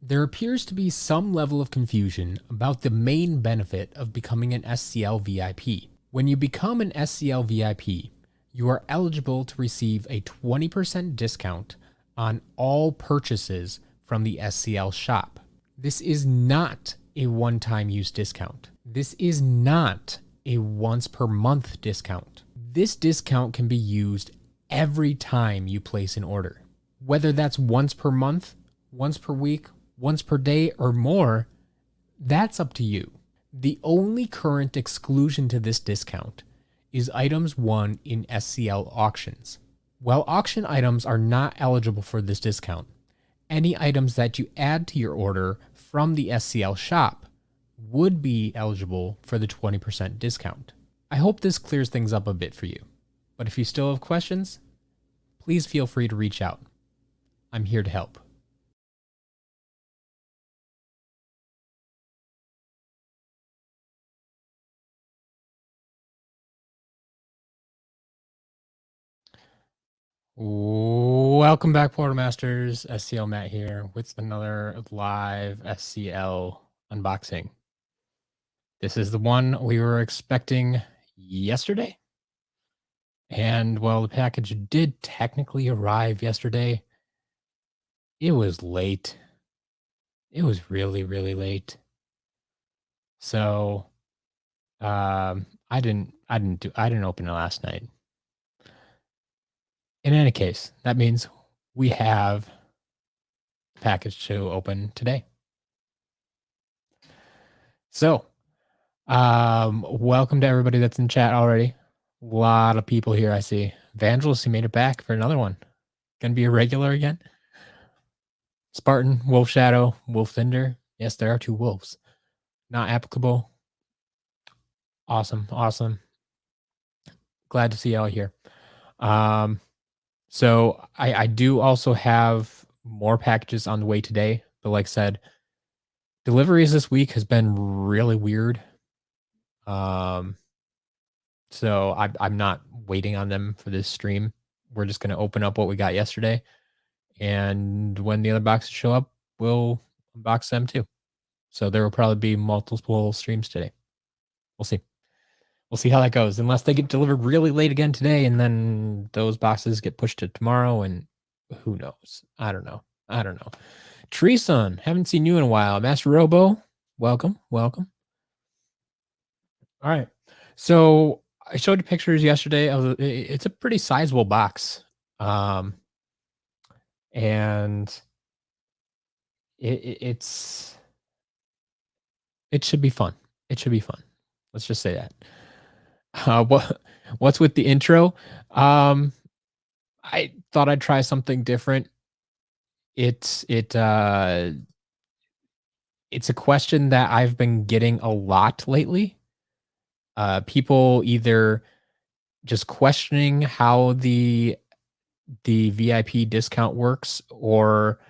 There appears to be some level of confusion about the main benefit of becoming an SCL VIP. When you become an SCL VIP, you are eligible to receive a 20% discount on all purchases from the SCL shop. This is not a one-time use discount. This is not a once per month discount. This discount can be used every time you place an order. Whether that's once per month, once per week, once per day, or more, that's up to you. The only current exclusion to this discount is items won in SCL auctions. While auction items are not eligible for this discount, any items that you add to your order from the SCL shop would be eligible for the 20% discount. I hope this clears things up a bit for you, but if you still have questions, please feel free to reach out. I'm here to help. Welcome back, Portal Masters. SCL Matt here with another live SCL unboxing. This is the one we were expecting yesterday. And well, the package did technically arrive yesterday. It was late. It was really, really late. So I didn't open it last night. In any case, that means we have the package to open today. So, welcome to everybody that's in chat already. A lot of people here, I see. Evangelist, he made it back for another one. Gonna be a regular again. Spartan, Wolf Shadow, Wolf Thunder. Yes, there are two wolves. Not applicable. Awesome, awesome. Glad to see y'all here. So I do also have more packages on the way today, but like I said, deliveries this week has been really weird. So I'm not waiting on them for this stream. We're just going to open up what we got yesterday, and when the other boxes show up, we'll unbox them too. So there will probably be multiple streams today. We'll see. We'll see how that goes, unless they get delivered really late again today, and then those boxes get pushed to tomorrow, and who knows? I don't know. Tree Sun, haven't seen you in a while. Master Robo, welcome. All right. So I showed you pictures yesterday of it's a pretty sizable box. And it should be fun. Let's just say that. What's with the intro? I thought I'd try something different. It's a question that I've been getting a lot lately. People either just questioning how the VIP discount works, or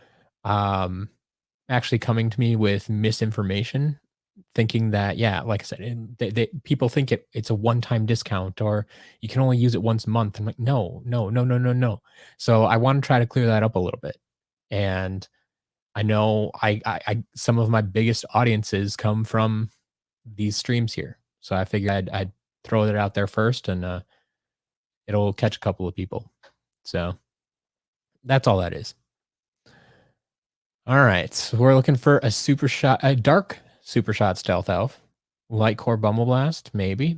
actually coming to me with misinformation, thinking that, yeah, like I said, people think it's a one-time discount, or you can only use it once a month. I'm like, no. So I want to try to clear that up a little bit. And I know I some of my biggest audiences come from these streams here. So I figured I'd throw it out there first, and it'll catch a couple of people. So that's all that is. All right, so we're looking for a dark super shot stealth elf, light core bumble blast, maybe.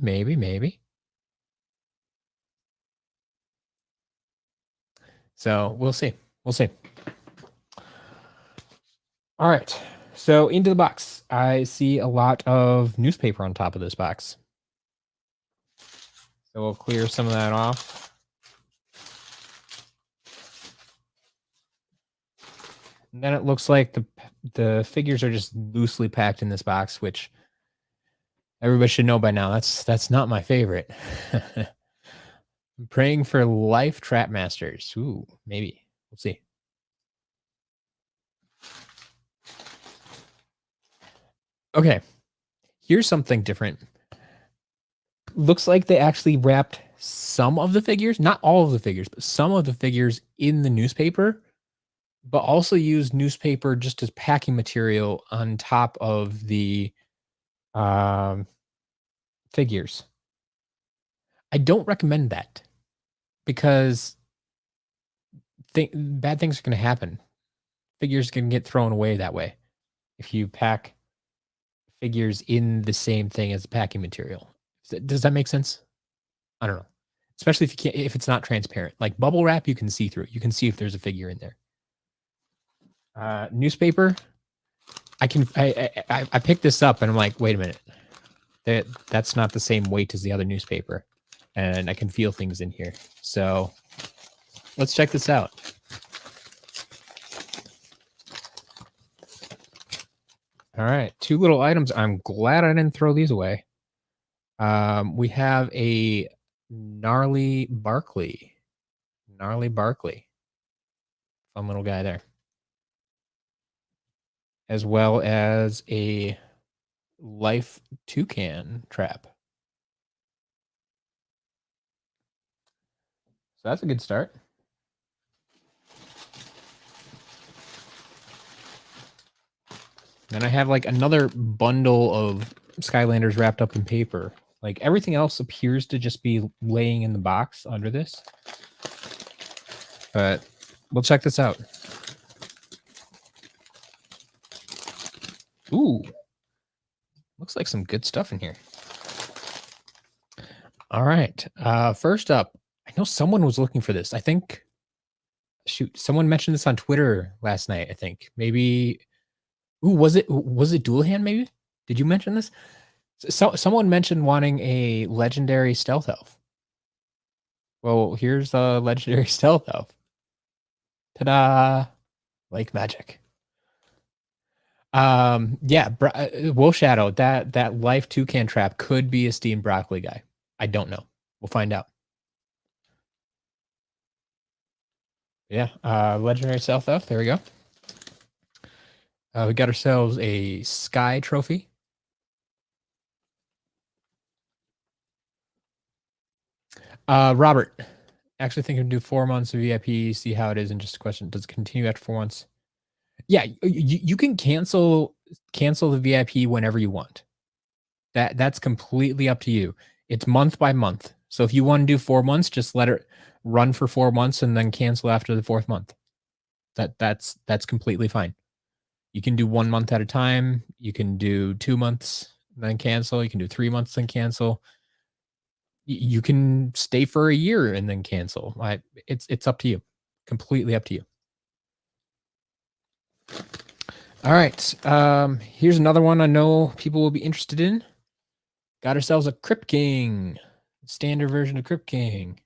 So we'll see. All right, so into the box. I see a lot of newspaper on top of this box. So we'll clear some of that off. And then it looks like the figures are just loosely packed in this box, which everybody should know by now. That's not my favorite. I'm praying for life trap masters. Ooh, maybe. We'll see. Okay, here's something different. Looks like they actually wrapped some of the figures, not all of the figures, but some of the figures in the newspaper. but also use newspaper just as packing material on top of the um, figures. I don't recommend that because bad things are going to happen. Figures can get thrown away that way if you pack figures in the same thing as the packing material. Does that make sense? I don't know. Especially if you can't, if it's not transparent. Like bubble wrap, you can see through. You can see if there's a figure in there. Newspaper, I picked this up and I'm like, wait a minute, that's not the same weight as the other newspaper, and I can feel things in here. So let's check this out. All right, 2 little items. I'm glad I didn't throw these away. We have a gnarly Barkley. Fun little guy there. As well as a life toucan trap. So that's a good start. Then I have like another bundle of Skylanders wrapped up in paper. Like everything else appears to just be laying in the box under this. But we'll check this out. Ooh. Looks like some good stuff in here. All right. First up, I know someone was looking for this. I think, shoot, someone mentioned this on Twitter last night, I think. Maybe, ooh, was it Dual Hand maybe? Did you mention this? So someone mentioned wanting a legendary stealth elf. Well, here's a legendary stealth elf. Ta-da! Like magic. Yeah, Wolf Shadow, that life toucan trap could be a Steam Broccoli guy. I don't know. We'll find out. Yeah, legendary stealth elf. There we go. We got ourselves a Sky trophy. Robert, actually thinking to do 4 months of VIP, see how it is, and just a question, does it continue after 4 months? Yeah, you can cancel the VIP whenever you want. That's completely up to you. It's month by month. So if you want to do 4 months, just let it run for 4 months and then cancel after the 4th month. That's completely fine. You can do 1 month at a time. You can do 2 months, then cancel. You can do 3 months, then cancel. You can stay for a year and then cancel. It's up to you. Completely up to you. All right. Here's another one I know people will be interested in. Got ourselves a Crypt King. Standard version of Crypt King.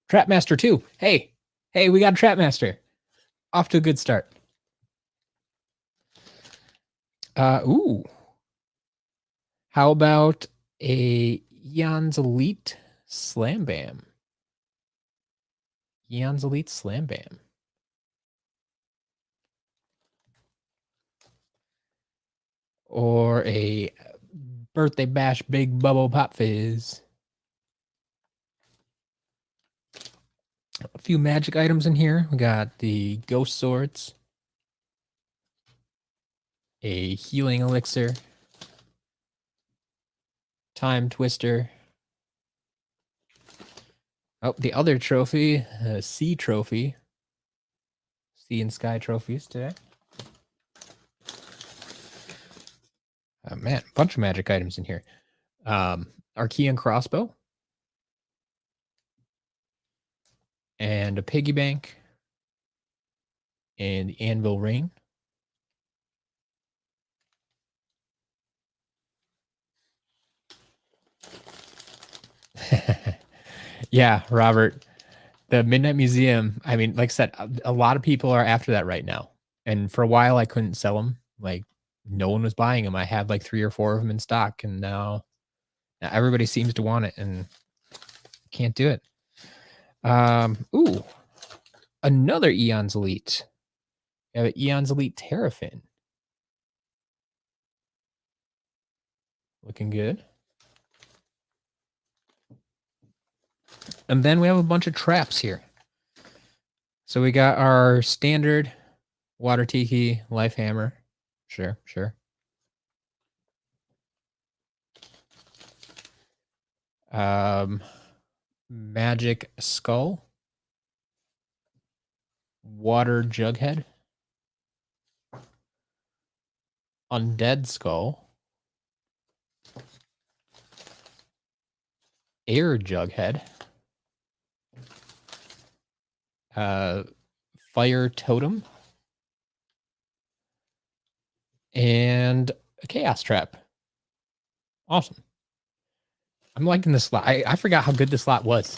Trapmaster 2. Hey, we got a Trapmaster. Off to a good start. Ooh. How about a Eon's Elite Slam Bam? Eon's Elite Slam Bam. Or a Birthday Bash Big Bubble Pop Fizz. A few magic items in here. We got the Ghost Swords. A Healing Elixir. Time Twister. Oh, the other trophy, Sea Trophy. Sea and Sky trophies today. Man, a bunch of magic items in here. Archean Crossbow. And a Piggy Bank. And the Anvil Ring. Yeah, Robert. The Midnight Museum, I mean, like I said, a lot of people are after that right now. And for a while, I couldn't sell them. Like, no one was buying them. I had like 3 or 4 of them in stock, and now everybody seems to want it, and can't do it. Ooh, another Eon's Elite. We have an Eon's Elite Terrafin. Looking good. And then we have a bunch of traps here. So we got our standard water tiki life hammer. Sure, sure. Magic skull. Water jughead. Undead skull. Air jughead. Fire totem. And a chaos trap. Awesome. I'm liking this slot. I forgot how good this slot was.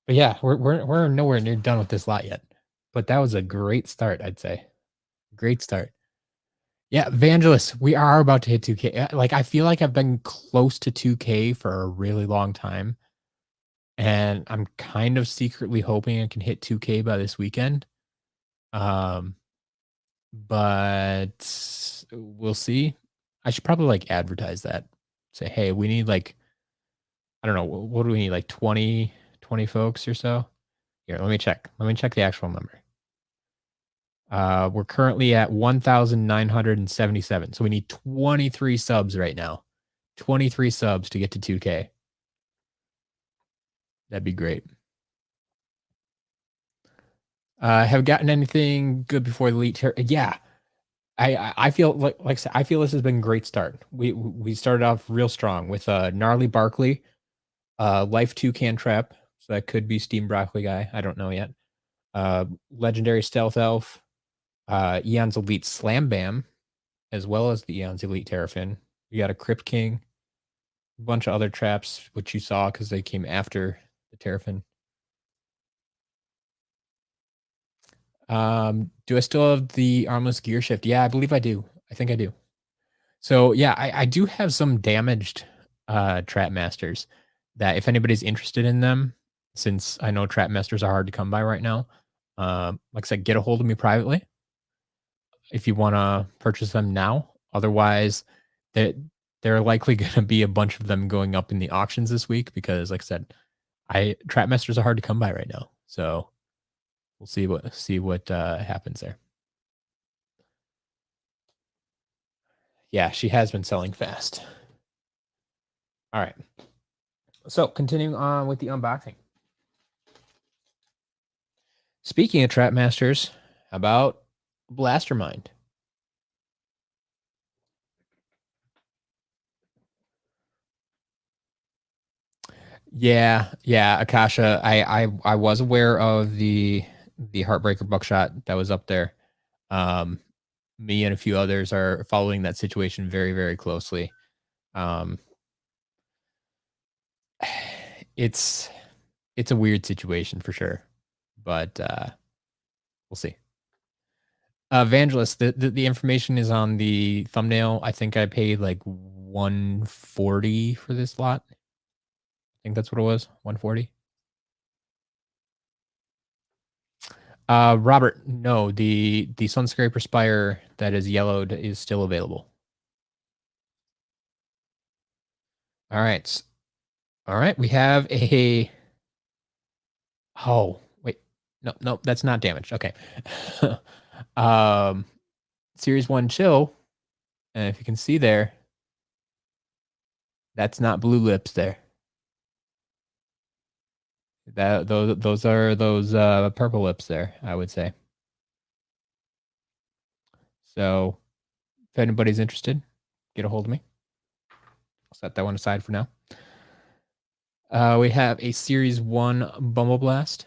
But yeah, we're nowhere near done with this lot yet. But that was a great start, I'd say. Great start. Yeah, Vangelis, we are about to hit 2K. Like, I feel like I've been close to 2K for a really long time. And I'm kind of secretly hoping I can hit 2K by this weekend. But we'll see. I should probably like advertise that. Say, hey, we need like, I don't know, what do we need? Like 20 folks or so? Here, let me check. Let me check the actual number. We're currently at 1,977. So we need 23 subs right now. 23 subs to get to 2K. That'd be great. Have gotten anything good before the elite? Yeah, I feel like I said, I feel this has been a great start. We started off real strong with gnarly Barkley, life 2 can trap. So that could be Steam Broccoli guy. I don't know yet. Legendary stealth elf, Eon's elite slam bam, as well as the Eon's elite Terrafin. We got a Crypt King, a bunch of other traps, which you saw because they came after the Terrafin. Do I still have the armless gear shift? Yeah, I believe I do. I think I do. So yeah, I do have some damaged trap masters that if anybody's interested in them, since I know trap masters are hard to come by right now, like I said, get a hold of me privately if you want to purchase them now. Otherwise, that there are likely going to be a bunch of them going up in the auctions this week because, like I said, trap masters are hard to come by right now. So we'll see what happens there. Yeah, she has been selling fast. All right. So continuing on with the unboxing. Speaking of trap masters, how about Blastermind? Yeah, Akasha. I was aware of the Heartbreaker buckshot that was up there. Um, Me and a few others are following that situation very, very closely. Um, it's a weird situation for sure, but we'll see. Evangelist, the information is on the thumbnail. I think I paid like 140 for this lot. I think that's what it was, 140. Robert, no, the Sunscraper Spire that is yellowed is still available. All right. All right, we have a oh, wait. No, that's not damaged. Okay. um Series 1 chill. And if you can see there, that's not blue lips there. Those are those purple lips there, I would say. So if anybody's interested, get a hold of me. I'll set that one aside for now. We have a Series 1 Bumble Blast.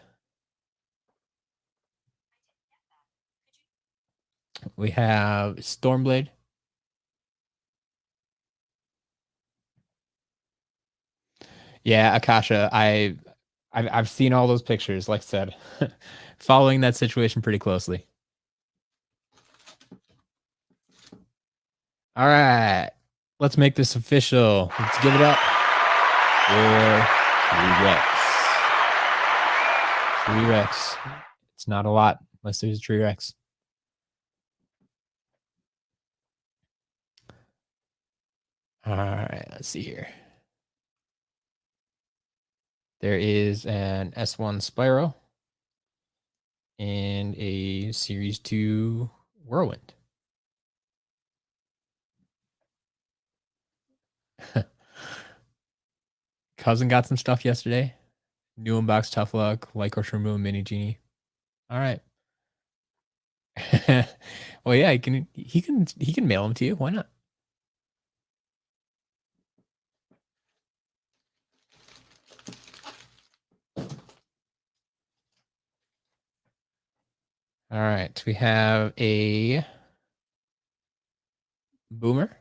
We have Stormblade. Yeah, Akasha. I've seen all those pictures. Like I said, following that situation pretty closely. All right, let's make this official. Let's give it up for 3Rex. 3Rex. It's not a lot unless there's a 3Rex. All right, let's see here. There is an S1 Spyro. and a Series 2 Whirlwind. Cousin got some stuff yesterday. New unbox Tough Luck, Light Course Moon, Mini Genie. All right. Well, yeah, he can mail them to you. Why not? All right, we have a Boomer.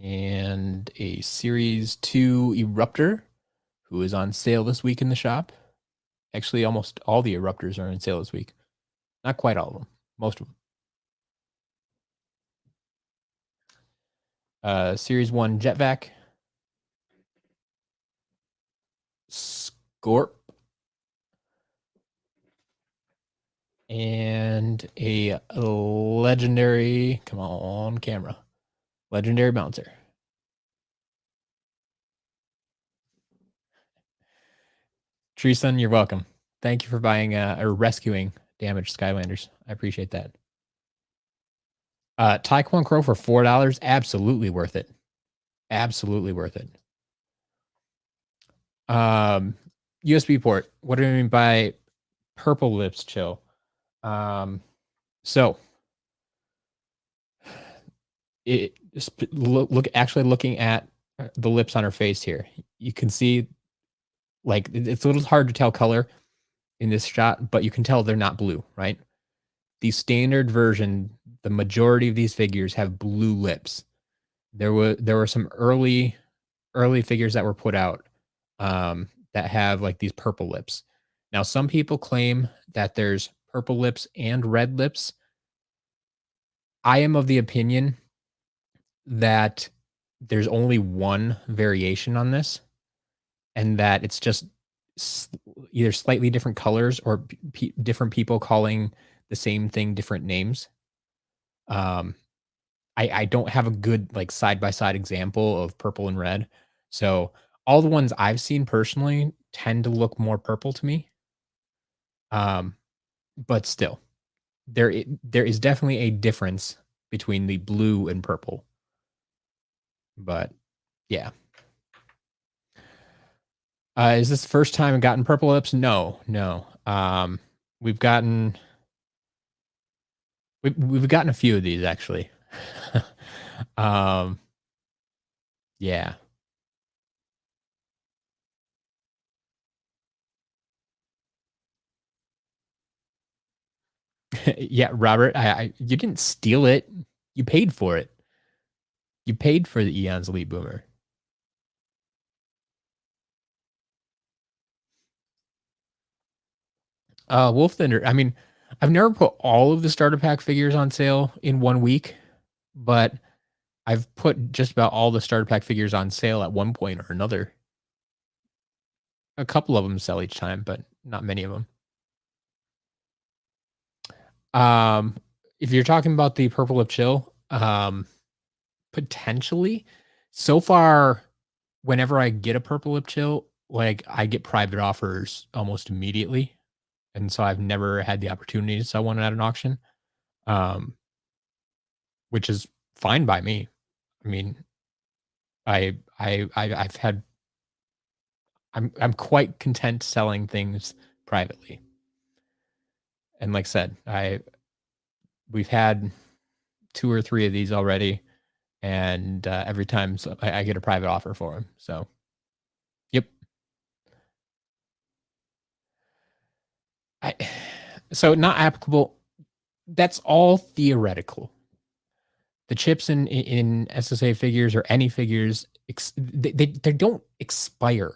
And a Series 2 Eruptor, who is on sale this week in the shop. Actually, almost all the Eruptors are on sale this week. Not quite all of them, most of them. Series 1 Jetvac. Scorp. And a legendary, come on camera, legendary bouncer. Treeson, you're welcome. Thank you for buying or rescuing damaged Skylanders. I appreciate that. Taekwon Crow for $4, absolutely worth it. Absolutely worth it. USB port. What do I mean by purple lips chill? So it look actually looking at the lips on her face here, you can see like it's a little hard to tell color in this shot, but you can tell they're not blue, right? The standard version, the majority of these figures have blue lips. There were some early figures that were put out that have like these purple lips. Now, some people claim that there's purple lips and red lips. I am of the opinion that there's only one variation on this, and that it's just either slightly different colors or different people calling the same thing different names. I don't have a good like side by side example of purple and red, so all the ones I've seen personally tend to look more purple to me. Um, but still, there is definitely a difference between the blue and purple. But yeah. Is this the first time I've gotten purple lips? No, no. We've gotten we've gotten a few of these actually. um, yeah. Yeah, Robert, you didn't steal it. You paid for it. You paid for the Eon's Elite Boomer. Wolf Thunder. I mean, I've never put all of the starter pack figures on sale in 1 week, but I've put just about all the starter pack figures on sale at one point or another. A couple of them sell each time, but not many of them. If you're talking about the Purple Lip Chill, potentially. So far, whenever I get a Purple Lip Chill, like I get private offers almost immediately, and so I've never had the opportunity to sell one at an auction, um, which is fine by me. I mean, I've had I'm quite content selling things privately, and like I said, we've had 2 or 3 of these already, and every time I get a private offer for them. So, yep. I so not applicable. That's all theoretical. The chips in SSA figures or any figures, they don't expire.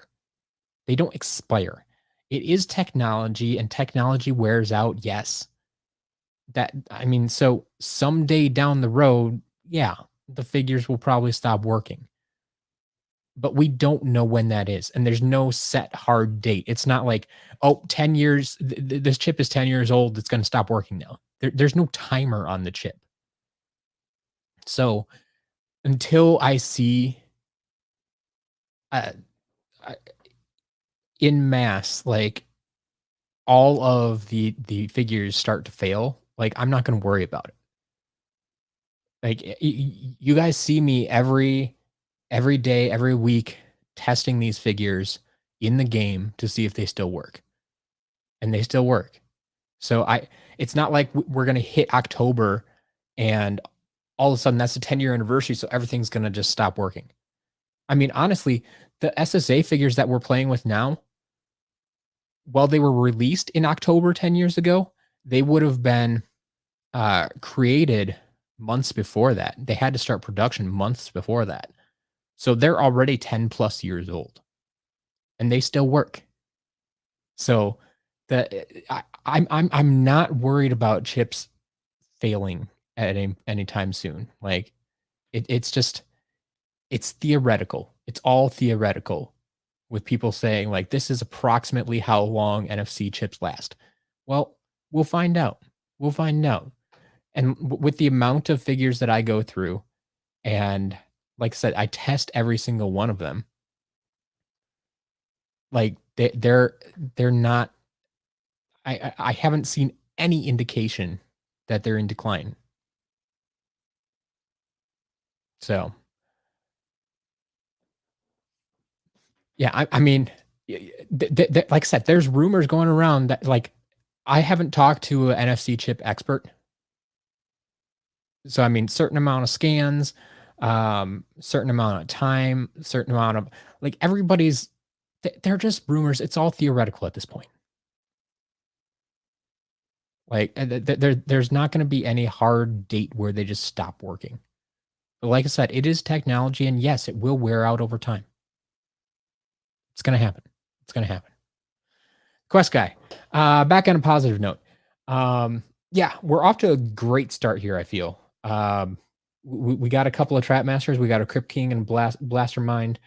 They don't expire. It is technology, and technology wears out. Yes, that I mean, so someday down the road, yeah, the figures will probably stop working, but we don't know when that is, and there's no set hard date. It's not like, oh, 10 years, this chip is 10 years old, it's going to stop working now. There's no timer on the chip. So until I see, uh, in mass, like all of the figures start to fail, like I'm not gonna worry about it. Like you guys see me every day, every week testing these figures in the game to see if they still work, and they still work. So it's not like we're gonna hit October and all of a sudden that's the 10-year anniversary, so everything's gonna just stop working. I mean, honestly, the SSA figures that we're playing with now, while they were released in October 10 years ago, they would have been created months before that. They had to start production months before that. So they're already 10 plus years old and they still work. So I'm not worried about chips failing at anytime soon. Like it's just it's theoretical. It's all theoretical with people saying like this is approximately how long NFC chips last. Well, we'll find out. We'll find out. And with the amount of figures that I go through, and like I said, I test every single one of them. Like they're not. I haven't seen any indication that they're in decline. So yeah, I mean, like I said, there's rumors going around that like I haven't talked to an NFC chip expert. So I mean, certain amount of scans, certain amount of time, certain amount of like everybody's. They're just rumors. It's all theoretical at this point. Like, there's not gonna be any hard date where they just stop working. But like I said, it is technology, and yes, it will wear out over time. It's gonna happen. It's gonna happen. Quest guy, back on a positive note. Yeah, we're off to a great start here, I feel. We got a couple of trap masters. We got a Crypt King and Blastermind.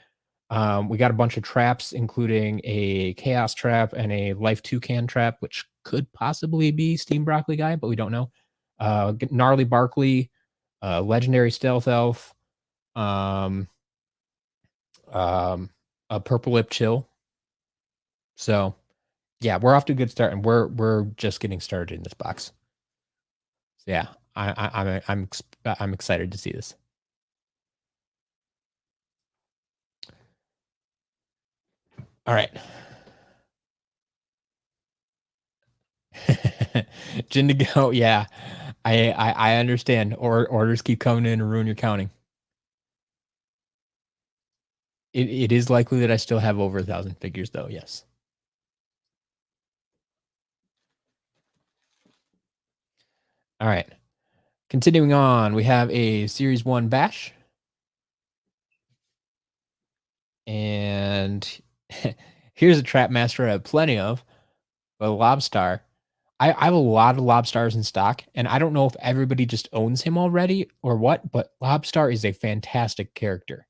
We got a bunch of traps, including a Chaos Trap and a Life Toucan Trap, which could possibly be Steam Broccoli Guy, but we don't know. Gnarly Barkley, Legendary Stealth Elf, um, um, a Purple Lip Chill. So yeah, we're off to a good start, and we're just getting started in this box. So yeah, I'm excited to see this. All right. Gin to go. Yeah, I understand. Or orders keep coming in and ruin your counting. It is likely that I still have over 1,000 figures, though. Yes. All right. Continuing on, we have a Series One Bash, and here's a Trap Master I have plenty of, a Lobstar. I have a lot of Lobstars in stock, and I don't know if everybody just owns him already or what, but Lobstar is a fantastic character.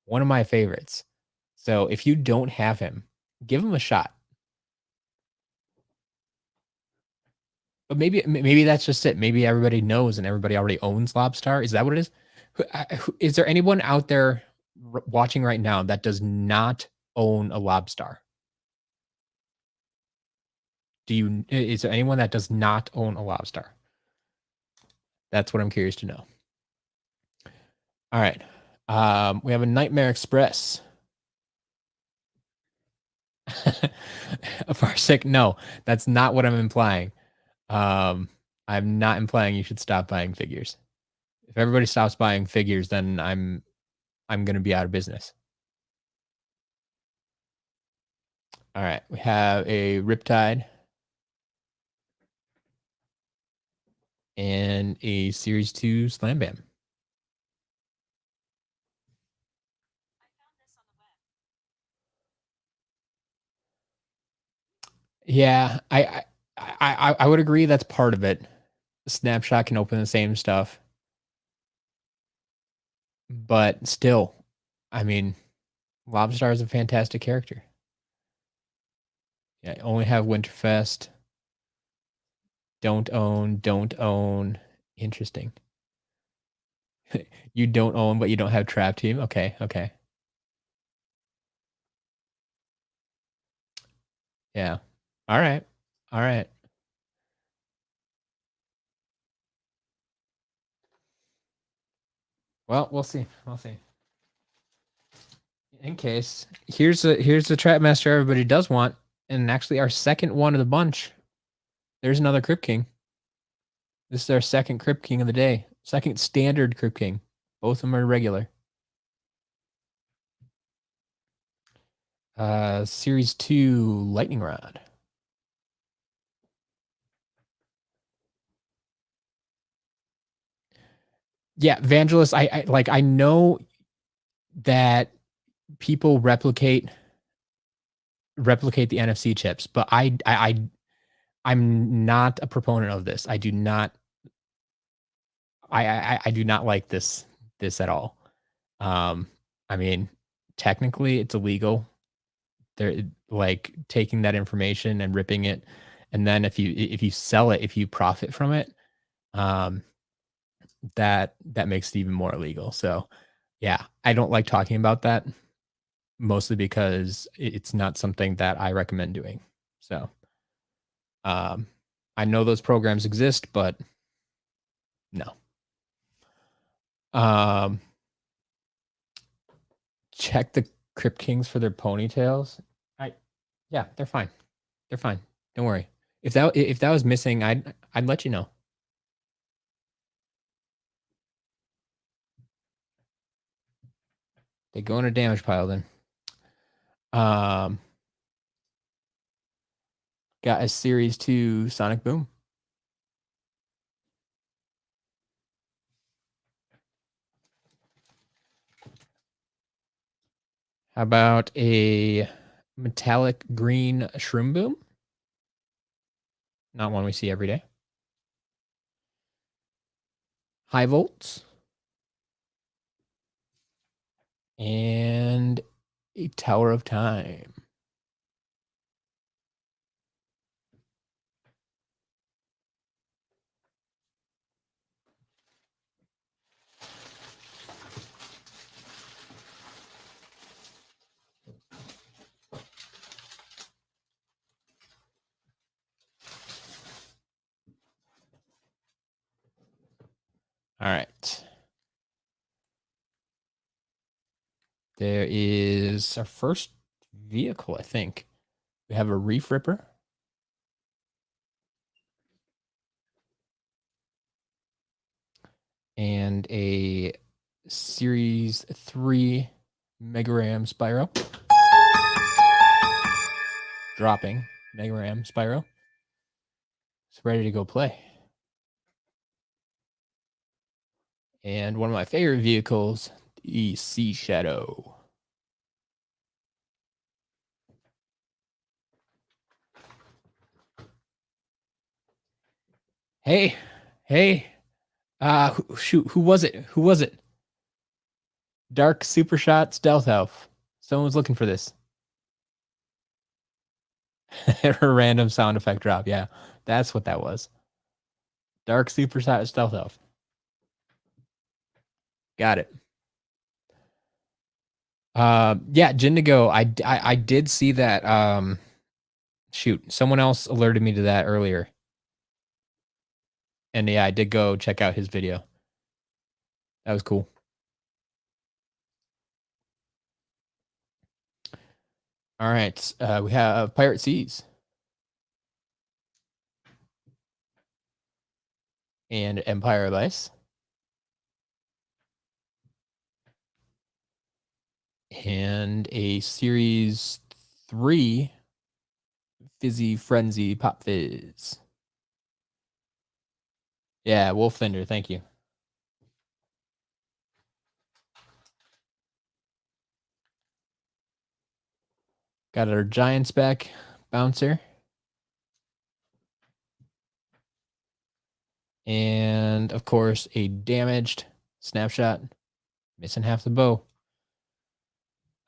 One of my favorites. So if you don't have him, give him a shot. But maybe that's just it. Maybe everybody knows and everybody already owns Lobstar. Is that what it is? Is there anyone out there watching right now that does not own a Lobstar? Is there anyone that does not own a Lobstar? That's what I'm curious to know. All right. We have a Nightmare Express. A Farsec, no, that's not what I'm implying. Um, I'm not implying you should stop buying figures. If everybody stops buying figures, then I'm gonna be out of business. All right, we have a Riptide and a Series 2 Slam Bam. Yeah, I would agree that's part of it. Snapshot can open the same stuff, but still, I mean, Lobstar is a fantastic character. Yeah, I only have Winterfest. Don't own, don't own. Interesting. You don't own, but you don't have Trap Team. Okay, okay. Yeah. All right. All right. Well, we'll see. We'll see. In case, here's the trap master everybody does want, and actually our second one of the bunch. There's another Crypt King. This is our second Crypt King of the day. Second standard Crypt King. Both of them are regular. Series 2 Lightning Rod. Yeah, Vangelis, I know that people replicate the NFC chips, but I'm not a proponent of this. I do not I do not like this at all. I mean, technically it's illegal. They're like taking that information and ripping it, and then if you sell it, if you profit from it, um, that makes it even more illegal. So, yeah, I don't like talking about that, mostly because it's not something that I recommend doing. So, um, I know those programs exist, but no. Um, check the Crypt Kings for their ponytails. Yeah, they're fine. They're fine. Don't worry. If that was missing, I'd let you know. They go in a damage pile then. Um, got a Series 2 Sonic Boom. How about a metallic green Shroom Boom? Not one we see every day. High Volts. And a Tower of Time. All right. There is our first vehicle, I think. We have a Reef Ripper. And a Series 3 Mega Ram Spyro. Dropping Mega Ram Spyro. It's ready to go play. And one of my favorite vehicles, the Sea Shadow. Hey, hey. Shoot, who was it? Who was it? Dark Super Shot Stealth Elf. Someone was looking for this. A random sound effect drop. Yeah, that's what that was. Dark Super Shot Stealth Elf. Got it. Yeah, Jindigo. I did see that. Shoot, someone else alerted me to that earlier. And yeah, I did go check out his video. That was cool. All right, we have Pirate Seas and Empire of Ice and a Series 3 Fizzy Frenzy Pop Fizz. Yeah, Wolf Fender, thank you. Got our Giant Spec Bouncer. And of course, a damaged Snapshot. Missing half the bow.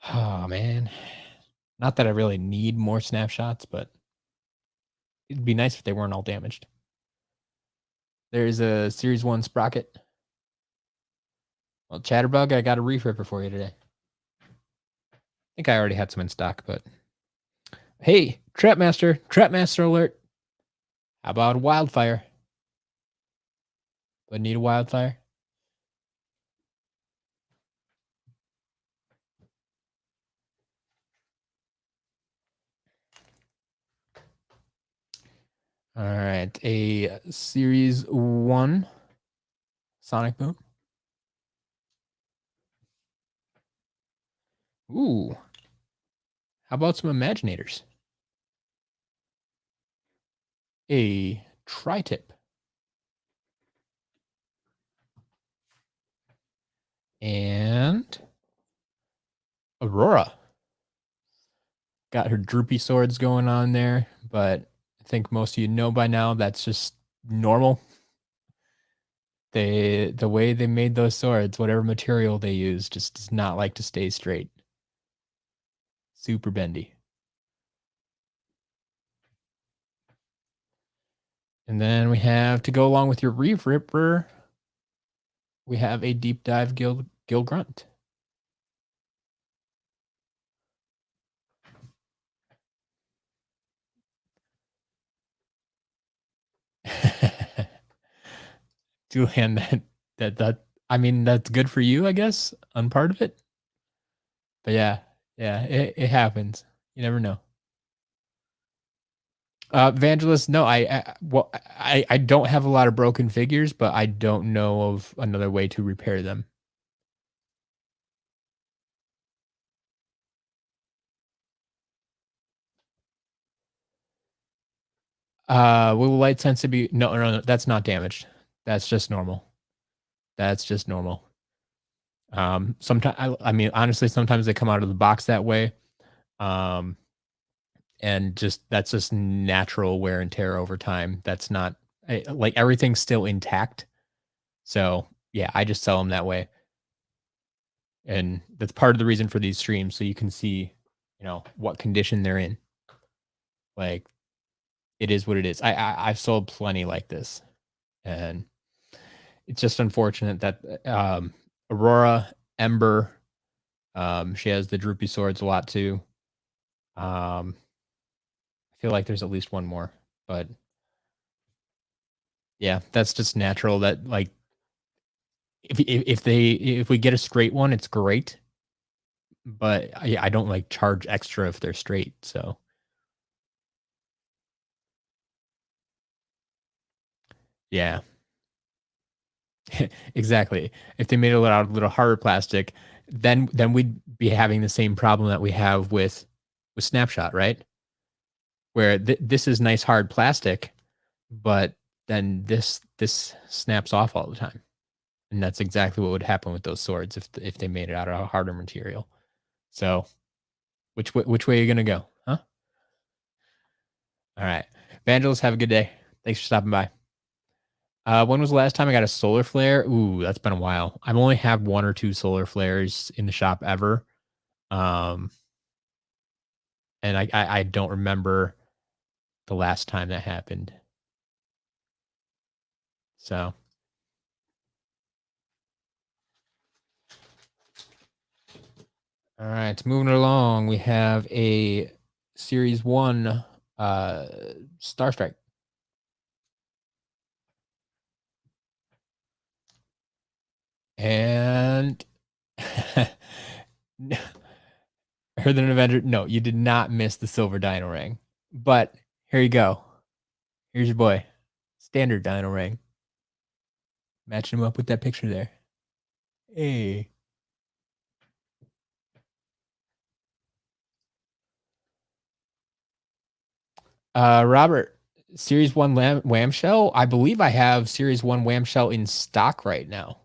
Oh, man. Not that I really need more snapshots, but it'd be nice if they weren't all damaged. There's a Series 1 Sprocket. Well, Chatterbug, I got a Reef Ripper for you today. I think I already had some in stock, but hey, Trapmaster alert. How about wildfire? But need a wildfire? All right, a Series 1 Sonic Boom. Ooh. How about some Imaginators? A Tri-Tip. And Aurora. Got her droopy swords going on there, but I think most of you know by now that's just normal. The way they made those swords, whatever material they use, just does not like to stay straight. Super bendy. And then we have, to go along with your Reef Ripper, we have a Deep Dive Gil Grunt. Julian, that I mean, that's good for you, I guess, on part of it. But yeah, it happens. You never know. Evangelist, no, I don't have a lot of broken figures, but I don't know of another way to repair them. Will the light sensitivity? No, that's not damaged. That's just normal. That's just normal. Sometimes I mean, honestly, sometimes they come out of the box that way. Um, and just that's just natural wear and tear over time. That's not like everything's still intact. So yeah, I just sell them that way, and that's part of the reason for these streams, so you can see, what condition they're in. Like, it is what it is. I've sold plenty like this, and it's just unfortunate that Aurora, Ember, she has the droopy swords a lot too. I feel like there's at least one more, but yeah, that's just natural. That, like, if we get a straight one, it's great. But I don't like charge extra if they're straight. So yeah, exactly. If they made it out of a little harder plastic, then we'd be having the same problem that we have with Snapshot, right? Where this is nice hard plastic, but then this snaps off all the time, and that's exactly what would happen with those swords if they made it out of a harder material. So which way are you gonna go, huh? All right, Vangelis, have a good day. Thanks for stopping by. When was the last time I got a solar flare? Ooh, that's been a while. I've only had one or two solar flares in the shop ever. Um, and I don't remember the last time that happened. So, all right, moving along, we have a Series 1 Star Strike. And Heard an Avenger. No, you did not miss the silver Dino Ring. But here you go. Here's your boy. Standard Dino Ring. Matching him up with that picture there. Hey. Robert, Series 1 Wham Shell. I believe I have Series 1 Wham Shell in stock right now.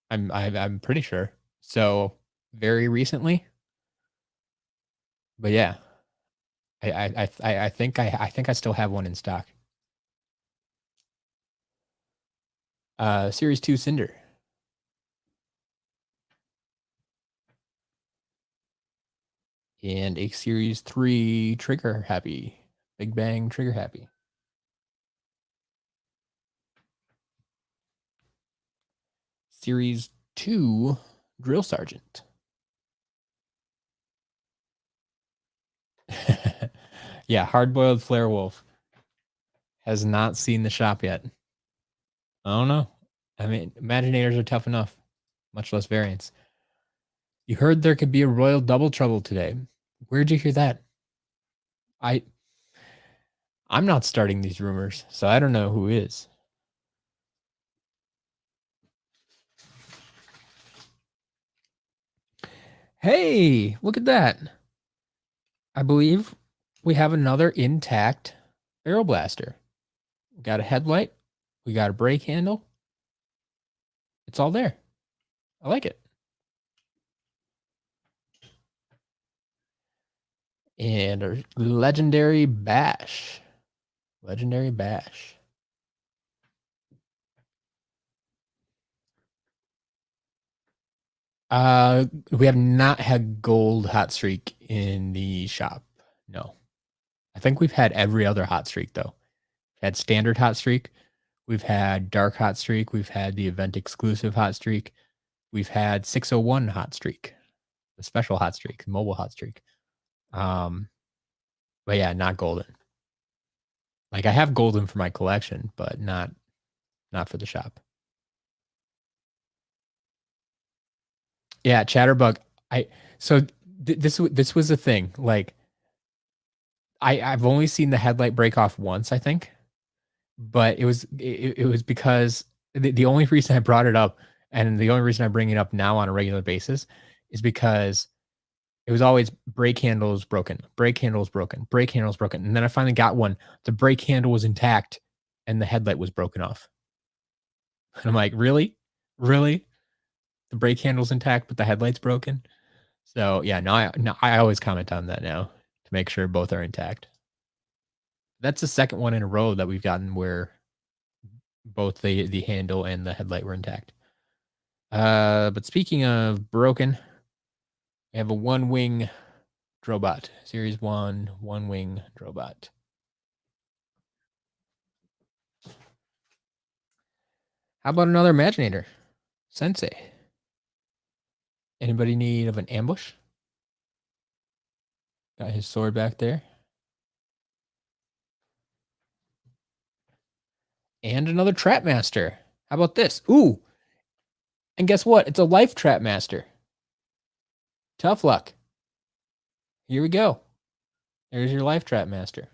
I'm pretty sure. So very recently. But yeah. I think I think I still have one in stock. Series 2 Cinder. And a Series 3 Trigger Happy. Big Bang Trigger Happy. Series 2 Drill Sergeant. Yeah, hard-boiled Flare Wolf has not seen the shop yet. I don't know. I mean, Imaginators are tough enough, much less variants. You heard there could be a Royal Double Trouble today. Where'd you hear that? I I'm not starting these rumors, so I don't know who is. Hey, look at that. I believe we have another intact barrel blaster. We got a headlight. We got a brake handle. It's all there. I like it. And a legendary bash. Legendary bash. We have not had gold hot streak in the shop. No. I think we've had every other hot streak though. We've had standard hot streak. We've had dark hot streak. We've had the event exclusive hot streak. We've had 601 hot streak, the special hot streak, mobile hot streak. But yeah, not golden. Like I have golden for my collection, but not for the shop. Yeah, Chatterbug. This was a thing. Like I've only seen the headlight break off once, I think, but it was because the only reason I brought it up and the only reason I bring it up now on a regular basis is because it was always brake handles broken, brake handles broken, brake handles broken, and then I finally got one. The brake handle was intact, and the headlight was broken off. And I'm like, really, really, the brake handle's intact, but the headlight's broken. So yeah, no, I always comment on that now to make sure both are intact. That's the second one in a row that we've gotten where both the handle and the headlight were intact. But speaking of broken, we have a one wing Drobot, Series 1, one wing Drobot. How about another Imaginator? Sensei. Anybody need of an ambush? Got his sword back there. And another Trap Master. How about this? Ooh. And guess what? It's a life Trap Master. Tough luck. Here we go. There's your life Trap Master.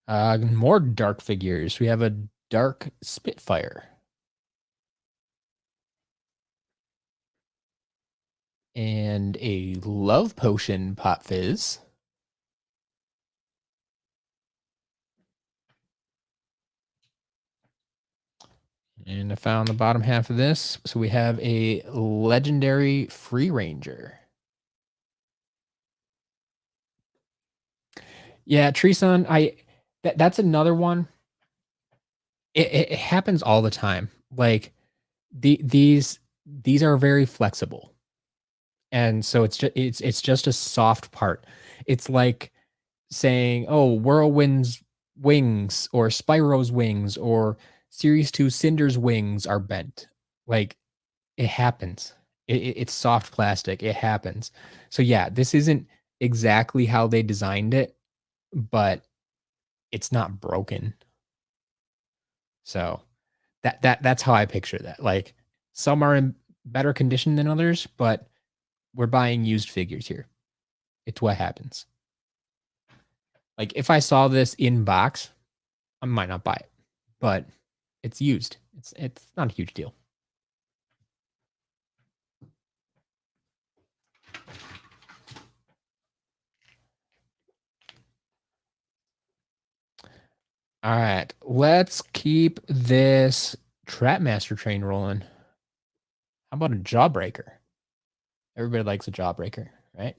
More dark figures. We have a dark Spitfire. And a love potion Pop Fizz. And I found the bottom half of this. So we have a legendary Free Ranger. Yeah, Treeson, that's another one. It happens all the time. Like these are very flexible. And so it's just a soft part. It's like saying, "Oh, Whirlwind's wings or Spyro's wings or Series 2 Cinder's wings are bent." Like it happens. It's soft plastic. It happens. So yeah, this isn't exactly how they designed it, but it's not broken. So that's how I picture that. Like some are in better condition than others, but we're buying used figures here. It's what happens. Like if I saw this in box, I might not buy it, but it's used. It's not a huge deal. All right, let's keep this Trapmaster train rolling. How about a Jawbreaker? Everybody likes a Jawbreaker, right?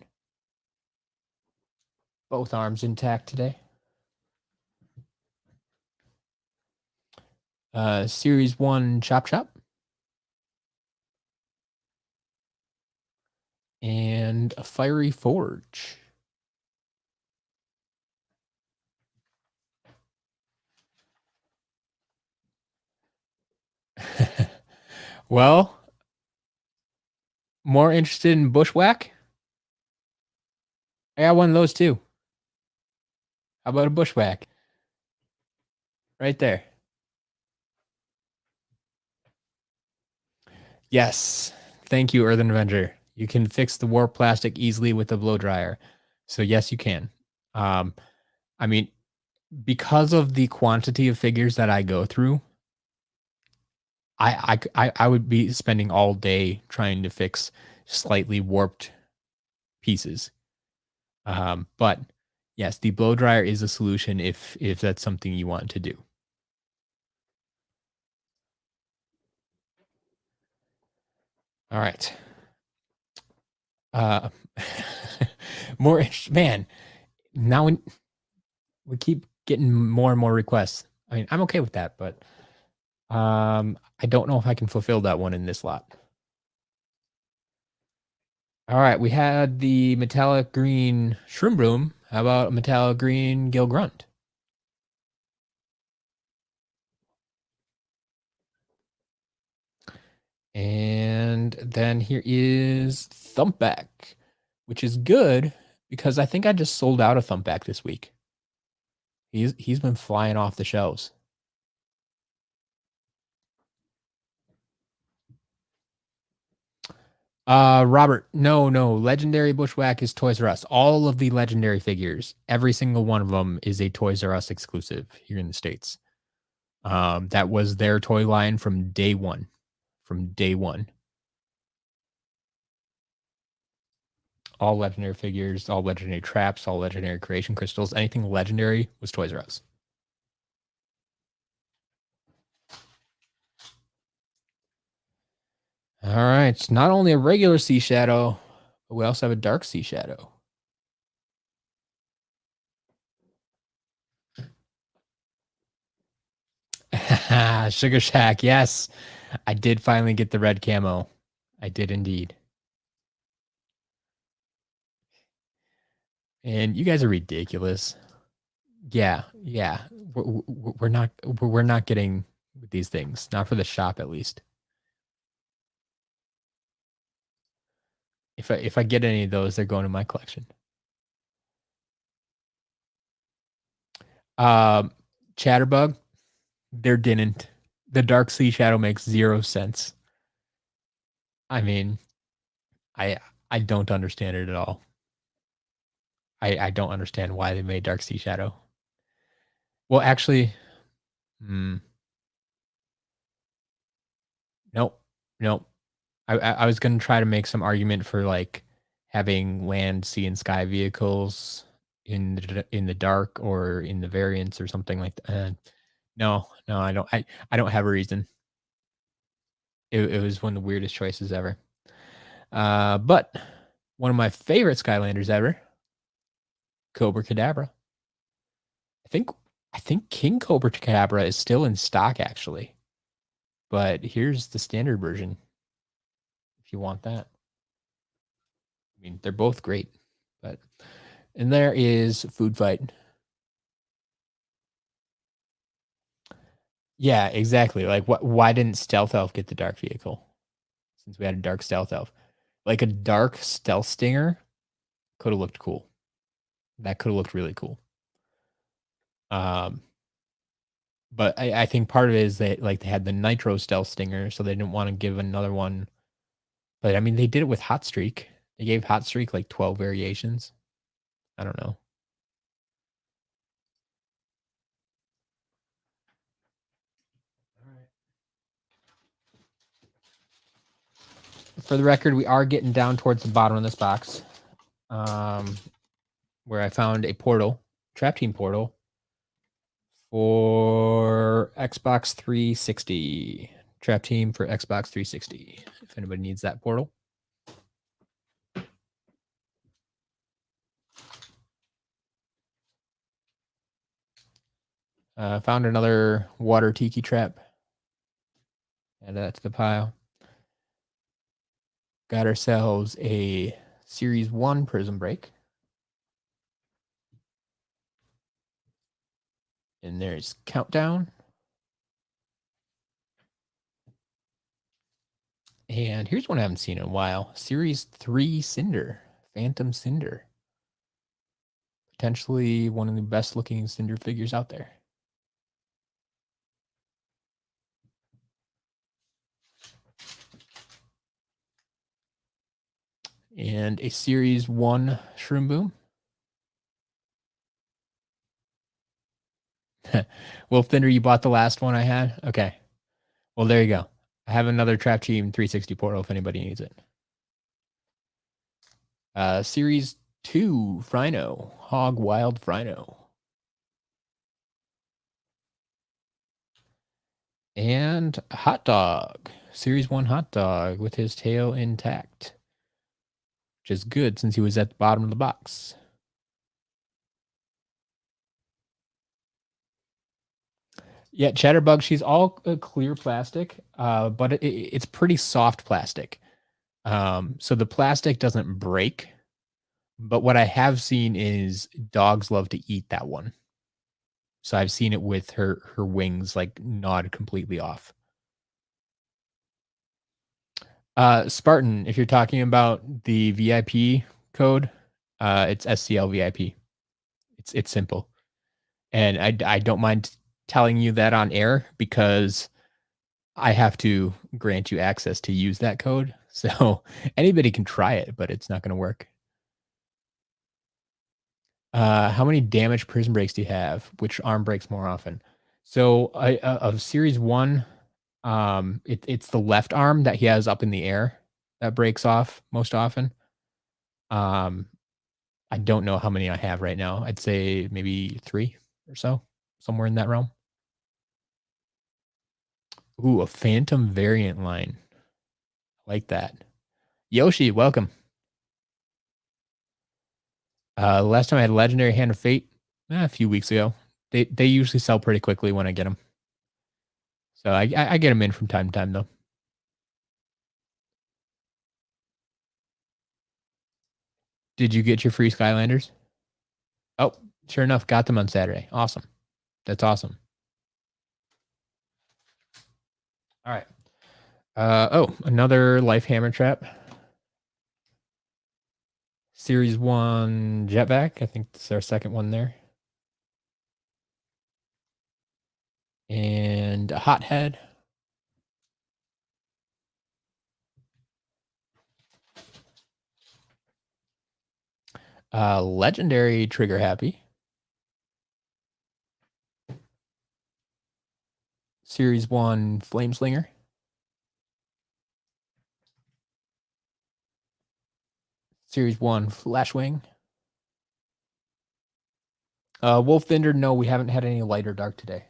Both arms intact today. Series 1 Chop Chop. And a Fiery Forge. Well, more interested in bushwhack? I got one of those too. How about a bushwhack? Right there. Yes. Thank you, Earthen Avenger. You can fix the warp plastic easily with a blow dryer. So yes, you can. Um, I mean, because of the quantity of figures that I go through, I would be spending all day trying to fix slightly warped pieces. But yes, the blow dryer is a solution if that's something you want to do. All right. Uh, man. Now we keep getting more and more requests. I mean, I'm okay with that, but I don't know if I can fulfill that one in this lot. All right, we had the metallic green Shroom Broom. How about a metallic green Gil Grunt? And then here is Thumpback, which is good because I think I just sold out a Thumpback this week. He's been flying off the shelves. Robert, no, Legendary Bushwhack is Toys R Us. All of the legendary figures, every single one of them is a Toys R Us exclusive here in the States. That was their toy line from day one. From day one. All legendary figures, all legendary traps, all legendary creation crystals, anything legendary was Toys R Us. All right. It's not only a regular Sea Shadow, but we also have a Dark Sea Shadow. Sugar Shack, yes. I did finally get the red camo. I did indeed. And you guys are ridiculous. Yeah. We're not getting these things. Not for the shop, at least. If I get any of those, they're going to my collection. Um, Chatterbug, there didn't. The Dark Sea Shadow makes 0 sense. I mean, I I don't understand it at all. I don't understand why they made Dark Sea Shadow. Well, actually, mm, nope, nope. I was gonna try to make some argument for like having land, sea, and sky vehicles in the dark or in the variants or something like that. No, I don't. I don't have a reason. It was one of the weirdest choices ever. But one of my favorite Skylanders ever, Cobra Cadabra. I think I think King Cobra Cadabra is still in stock actually, but here's the standard version if you want that. I mean, they're both great, but and there is Food Fight. Yeah, exactly. Like, what? Why didn't Stealth Elf get the dark vehicle? Since we had a dark Stealth Elf, like a dark Stealth Stinger could have looked cool. That could have looked really cool. Um, but I think part of it is that like they had the Nitro Stealth Stinger, so they didn't want to give another one. But I mean, they did it with Hot Streak. They gave Hot Streak like 12 variations. I don't know. For the record, we are getting down towards the bottom of this box, where I found a portal, Trap Team portal, for Xbox 360. Trap Team for Xbox 360. If anybody needs that portal. Found another water tiki trap. Add that to the pile. Got ourselves a Series 1 Prism Break. And there's Countdown. And here's one I haven't seen in a while. Series 3 Cinder. Phantom Cinder. Potentially one of the best looking Cinder figures out there. And a Series 1 Shroom Boom. Wolf Thunder, you bought the last one I had? Okay. Well, there you go. I have another Trap Team 360 portal if anybody needs it. Series 2 Frino. Hog Wild Frino. And Hot Dog. Series 1 Hot Dog with his tail intact. Which is good since he was at the bottom of the box. Yeah, Chatterbug, she's all clear plastic, but it's pretty soft plastic. So the plastic doesn't break. But what I have seen is dogs love to eat that one. So I've seen it with her wings like gnawed completely off. Spartan, if you're talking about the VIP code, it's SCL VIP. It's simple. And I don't mind telling you that on air because I have to grant you access to use that code. So anybody can try it, but it's not going to work. How many damaged prison breaks do you have? Which arm breaks more often? So of Series 1, it's the left arm that he has up in the air that breaks off most often. I don't know how many I have right now. I'd say maybe 3 or so, somewhere in that realm. Ooh, a Phantom variant line. Like that. Yoshi, welcome. Last time I had Legendary Hand of Fate, a few weeks ago. They usually sell pretty quickly when I get them. So I get them in from time to time, though. Did you get your free Skylanders? Oh, sure enough, got them on Saturday. Awesome. That's awesome. All right. Oh, another Life Hammer Trap. Series 1 Jetpack. I think this is our second one there. And a Hothead. Legendary Trigger Happy. Series 1 Flameslinger. Series 1 Flashwing. Wolf Vendor, no, we haven't had any light or dark today.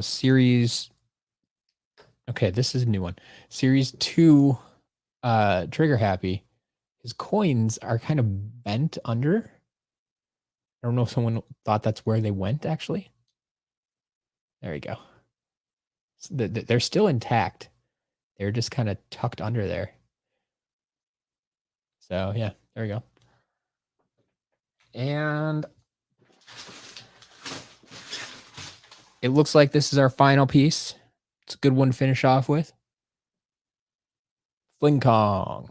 Series... Okay, this is a new one. Series 2 Trigger Happy. His coins are kind of bent under. I don't know if someone thought that's where they went, actually. There you go. They're still intact. They're just kind of tucked under there. So, yeah, there we go. And it looks like this is our final piece. It's a good one to finish off with. Fling Kong.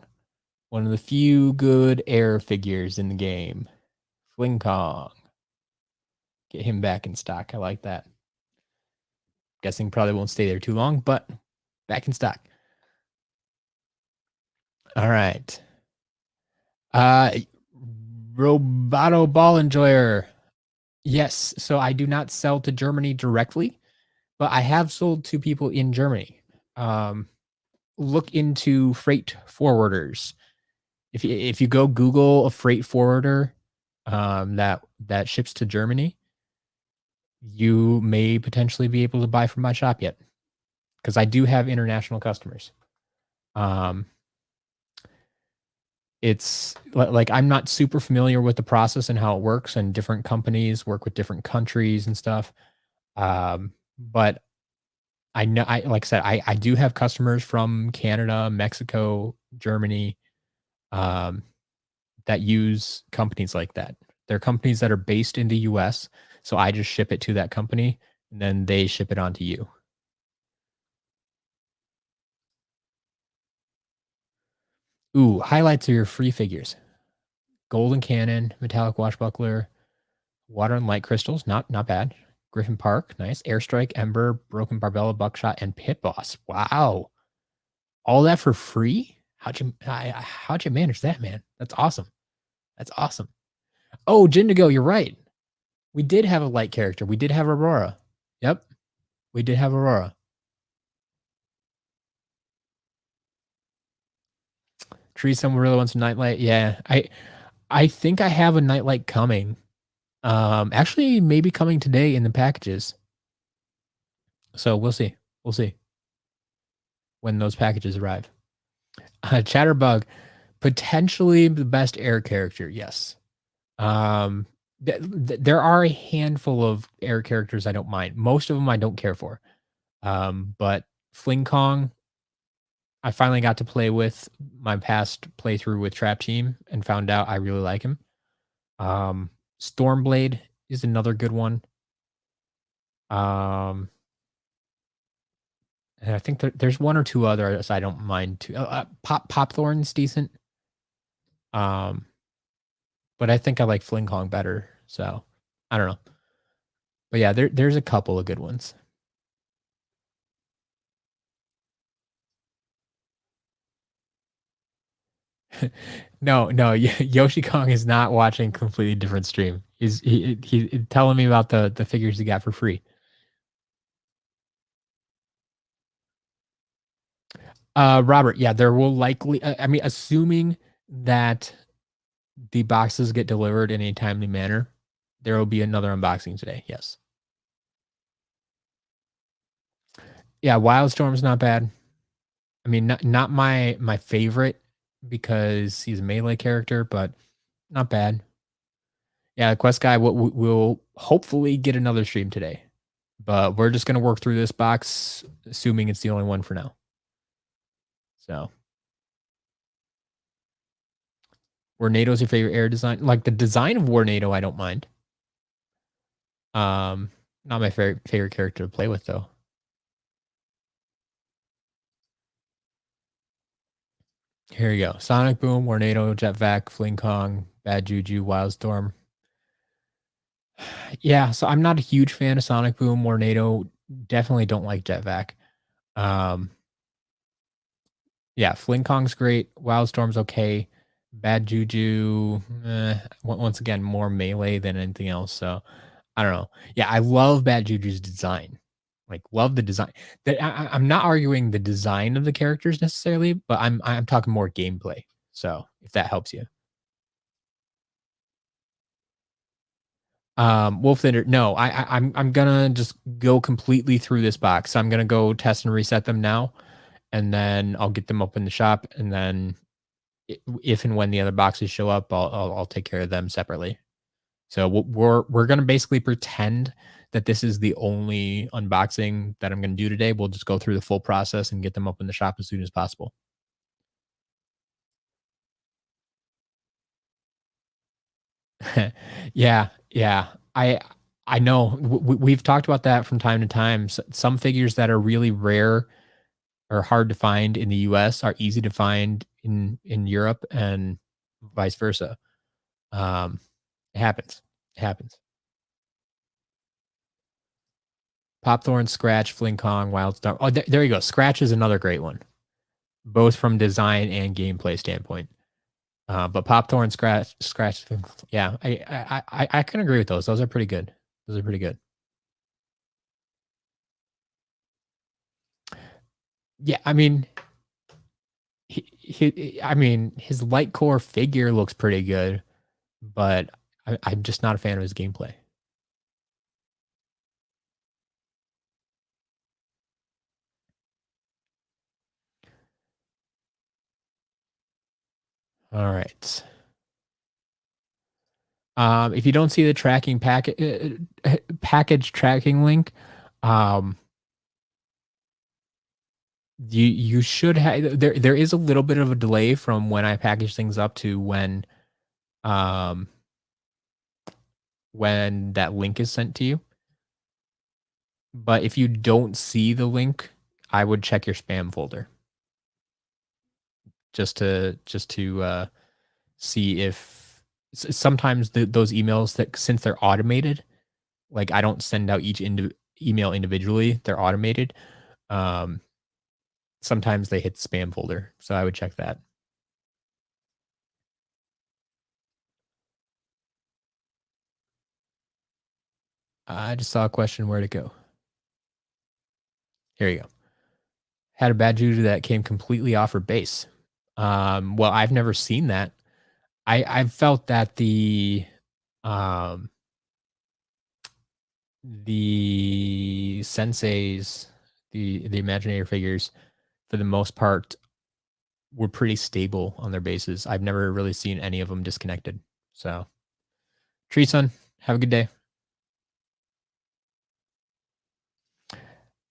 One of the few good air figures in the game. Fling Kong. Get him back in stock. I like that. Guessing probably won't stay there too long, but back in stock. All right. Roboto Ball Enjoyer. Yes. So I do not sell to Germany directly, but I have sold to people in Germany. Look into freight forwarders. If you go Google a freight forwarder that ships to Germany, you may potentially be able to buy from my shop yet, because I do have international customers. It's like I'm not super familiar with the process and how it works, and different companies work with different countries and stuff. But I know, like I said, I do have customers from Canada, Mexico, Germany, that use companies like that. They're companies that are based in the US. So I just ship it to that company and then they ship it on to you. Ooh, highlights are your free figures. Golden Cannon, Metallic Washbuckler, Water and Light Crystals, not bad. Griffin Park, nice. Airstrike, Ember, Broken Barbella, Buckshot, and Pit Boss. Wow. All that for free? How'd you manage that, man? That's awesome. That's awesome. Oh, Jindigo, you're right. We did have a light character. We did have Aurora. Yep. We did have Aurora. Tree someone really wants a nightlight. Yeah. I think I have a nightlight coming. Actually maybe coming today in the packages. So we'll see. We'll see when those packages arrive. Chatterbug, potentially the best air character. Yes. There are a handful of air characters I don't mind. Most of them I don't care for. But Fling Kong, I finally got to play with my past playthrough with Trap Team and found out I really like him. Stormblade is another good one. And I think there's one or two others I don't mind too. Popthorn's decent. But I think I like Fling Kong better. So I don't know. But yeah, there's a couple of good ones. No, Yoshi Kong is not watching completely different stream. He's telling me about the figures he got for free. Robert, yeah, there will likely. I mean, assuming that the boxes get delivered in a timely manner, there will be another unboxing today. Yes. Yeah, Wildstorm's not bad. I mean, not my favorite because he's a melee character, but not bad. Yeah, Quest Guy will hopefully get another stream today, but we're just gonna work through this box, assuming it's the only one for now. So, Warnado's your favorite air design? Like the design of Warnado, I don't mind. Not my favorite character to play with though. Here you go: Sonic Boom, Warnado, Jetvac, Fling Kong, Bad Juju, Wildstorm. Yeah, so I'm not a huge fan of Sonic Boom, Warnado. Definitely don't like Jetvac. Um, Yeah, Fling Kong's great. Wildstorm's okay. Bad Juju, once again, more melee than anything else. So I don't know. Yeah, I love Bad Juju's design. Like, love the design. I'm not arguing the design of the characters necessarily, but I'm talking more gameplay. So if that helps you. Wolf Thunder. No, I'm gonna just go completely through this box. So I'm gonna go test and reset them now, and then I'll get them up in the shop, and then if and when the other boxes show up, I'll take care of them separately. So we're gonna basically pretend that this is the only unboxing that I'm gonna do today. We'll just go through the full process and get them up in the shop as soon as possible. Yeah. I know we've talked about that from time to time. Some figures that are really rare or hard to find in the US are easy to find in Europe and vice versa. Um, it happens. It happens. Popthorn, Scratch, Fling Kong, Wildstorm. Oh, there you go. Scratch is another great one, both from design and gameplay standpoint. But Popthorn, Scratch, yeah, I can agree with those. Those are pretty good. Those are pretty good. Yeah, I mean, I mean, his light core figure looks pretty good, but I'm just not a fan of his gameplay. All right. If you don't see the tracking package tracking link, um, you should have there is a little bit of a delay from when I package things up to um when that link is sent to you. But if you don't see the link, I would check your spam folder just to see if sometimes those emails that, since they're automated, like I don't send out each email individually, they're automated. Um, sometimes they hit spam folder, so I would check that. I just saw a question. Where'd it go? Here you go. Had a bad juju that came completely off her base. Well, I've never seen that. I've felt that um the senseis, the imaginary figures, for the most part, were pretty stable on their bases. I've never really seen any of them disconnected. So, Tree Sun, have a good day.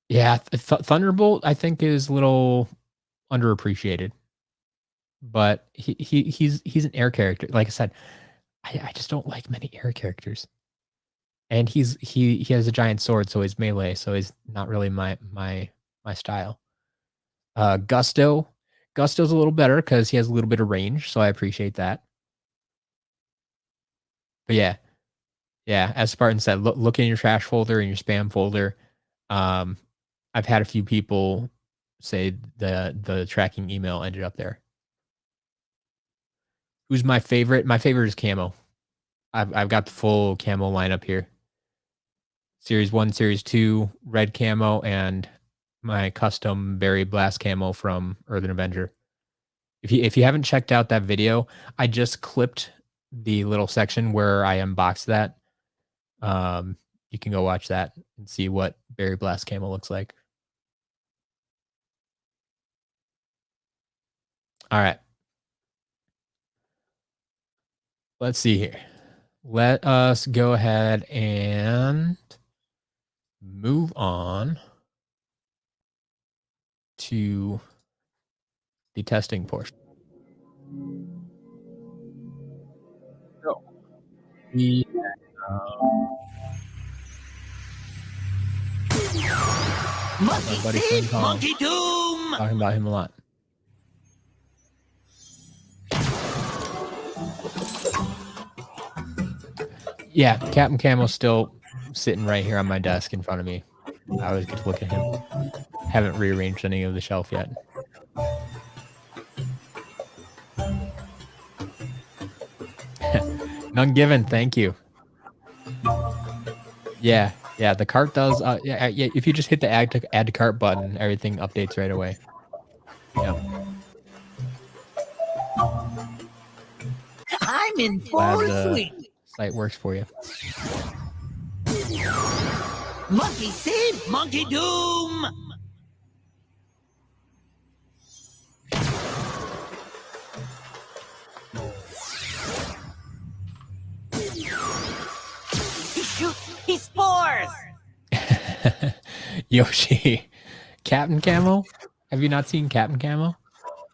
Yeah, Thunderbolt I think is a little underappreciated, but he's an air character. Like I said, I just don't like many air characters, and he has a giant sword, so he's melee, so he's not really my style. Gusto's a little better because he has a little bit of range, so I appreciate that. But yeah, as Spartan said, look in your trash folder and your spam folder. Um, I've had a few people say the tracking email ended up there. Who's my favorite? My favorite is Camo. I've got the full Camo lineup here. Series 1, Series 2, red Camo, and my custom Berry Blast Camo from Earthen Avenger. If you haven't checked out that video, I just clipped the little section where I unboxed that. You can go watch that and see what Berry Blast Camo looks like. All right. Let's see here. Let us go ahead and move on to the testing portion. So, the my buddy Fling Kong, Monkey Doom, talking about him a lot. Yeah, Captain Camo's still sitting right here on my desk in front of me. I always get to look at him. Haven't rearranged any of the shelf yet. None given, thank you. Yeah, the cart does. Yeah, if you just hit the add to cart button, everything updates right away. Yep. I'm in full swing. Site works for you. Monkey see, Monkey Doom. He shoots, he spores. Yoshi, Captain Camo. Have you not seen Captain Camo?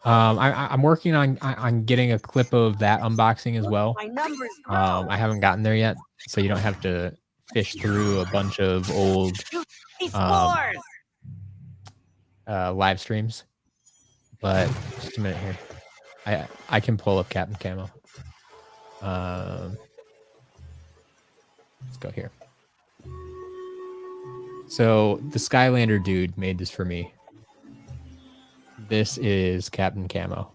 I'm working on getting a clip of that unboxing as well. I haven't gotten there yet, so you don't have to fish through a bunch of old live streams. But just a minute here. I can pull up Captain Camo. Let's go here. So the Skylander dude made this for me. This is Captain Camo.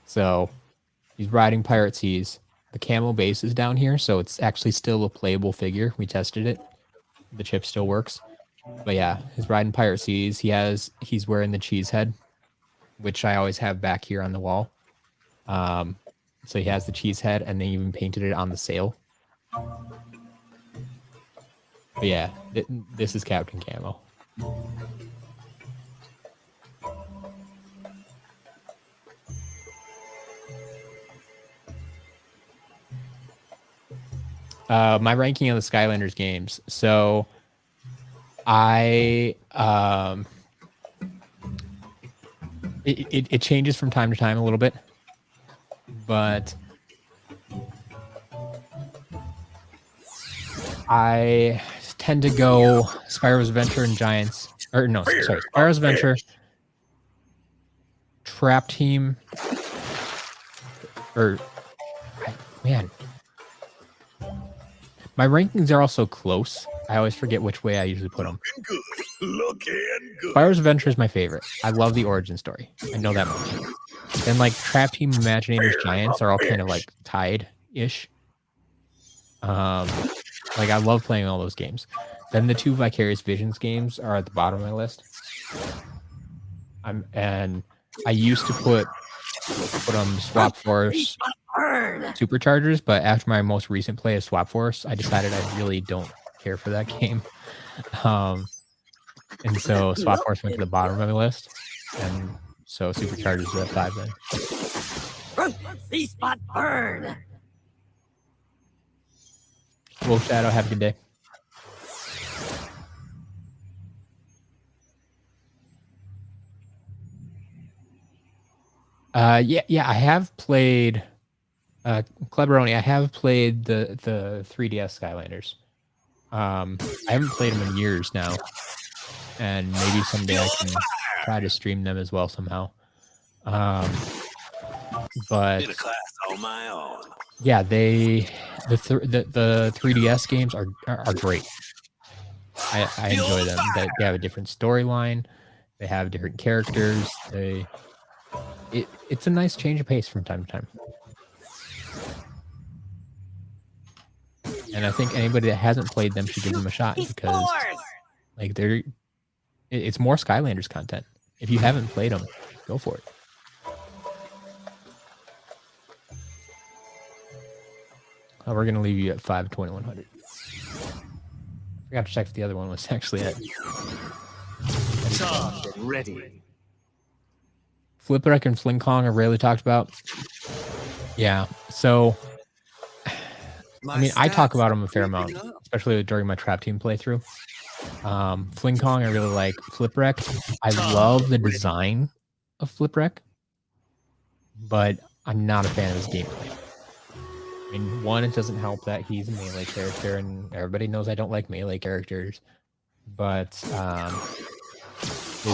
So he's riding Pirate Seas. The Camo base is down here, so it's actually still a playable figure. We tested it. The chip still works. But yeah, he's riding Pirate Seas. He's wearing the cheese head, which I always have back here on the wall. So he has the cheese head, and they even painted it on the sail. But yeah, this is Captain Camo. My ranking of the Skylanders games. So it changes from time to time a little bit, but I tend to go Spyro's Adventure and Giants. Or no, sorry, Spyro's Adventure, Trap Team, or man, my rankings are also close. I always forget which way I usually put them. Spyro's Adventure is my favorite. I love the origin story. I know that much. Then like Trap Team, Imaginators, Giants are all kind of like tied-ish. Like I love playing all those games. Then the 2 Vicarious Visions games are at the bottom of my list. And I used to put Swap Force Superchargers, but after my most recent play of Swap Force, I decided I really don't care for that game. And so Swap Force went to the bottom of my list, and so Superchargers is at 5 then. C-Spot burn. Wolf Shadow, have a good day. Yeah, I have played Cleveroni. I have played the 3DS Skylanders. I haven't played them in years now, and maybe someday I can try to stream them as well somehow. But yeah, the 3DS games are great. I enjoy them. They have a different storyline. They have different characters. It's a nice change of pace from time to time. And I think anybody that hasn't played them should give them a shot, because like it's more Skylanders content. If you haven't played them, go for it. Oh, we're gonna leave you at 5,2100. Forgot to check if the other one was actually at. Ready. Flipwreck and Fling Kong are rarely talked about. Yeah, so I mean, I talk about them a fair amount, especially during my Trap Team playthrough. Fling Kong, I really like. Flipwreck, I love the design of Flipwreck, but I'm not a fan of his gameplay. I mean, one, it doesn't help that he's a melee character, and everybody knows I don't like melee characters. But it's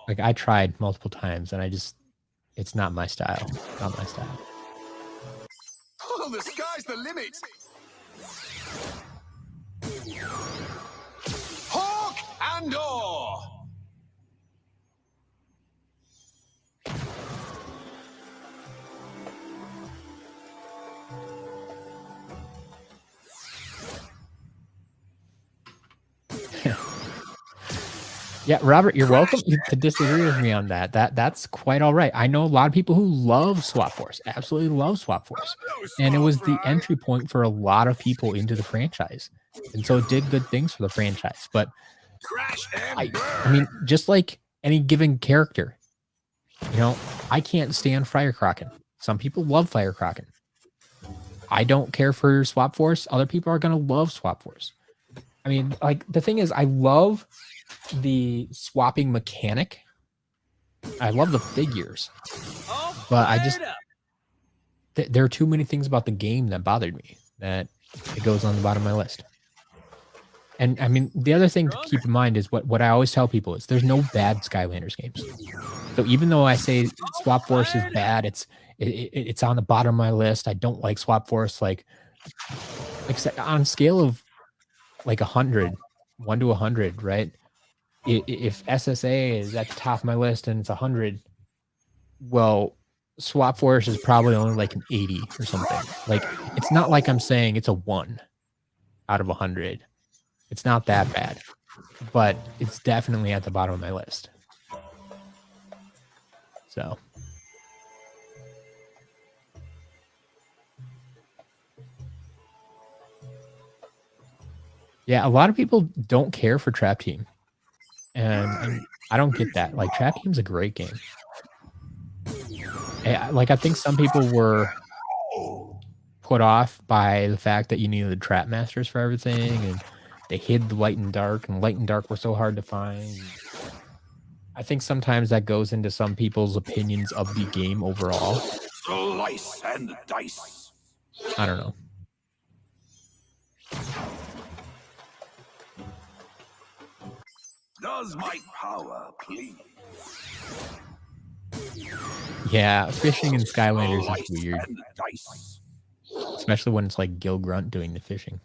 like I tried multiple times, and it's not my style. Not my style. Oh, the sky's the limit. Hawk and Oar. Yeah, Robert, you're welcome to disagree with me on that. That's quite all right. I know a lot of people who love Swap Force, absolutely love Swap Force. And it was the entry point for a lot of people into the franchise. And so it did good things for the franchise. But I mean, just like any given character, you know, I can't stand Firecrocken. Some people love Firecrocken. I don't care for Swap Force. Other people are going to love Swap Force. I mean, like, the thing is, I love the swapping mechanic. I love the figures, but I just there are too many things about the game that bothered me that it goes on the bottom of my list. And I mean, the other thing to keep in mind is what I always tell people is there's no bad Skylanders games. So even though I say Swap Force is bad, it's on the bottom of my list. I don't like Swap Force. Like on a scale of like 100, 1 to 100, right? If SSA is at the top of my list and it's 100, well, Swap Force is probably only like an 80 or something. Like, it's not like I'm saying it's a 1 out of 100. It's not that bad, but it's definitely at the bottom of my list. So. Yeah, a lot of people don't care for Trap Team. And I don't get that. Like, Trap Team's a great game. Like, I think some people were put off by the fact that you needed the Trap Masters for everything, and they hid the Light and Dark, and Light and Dark were so hard to find. I think sometimes that goes into some people's opinions of the game overall. Slice and dice. I don't know. Does my power please? Yeah, fishing in Skylanders is weird. And dice. Especially when it's like Gil Grunt doing the fishing.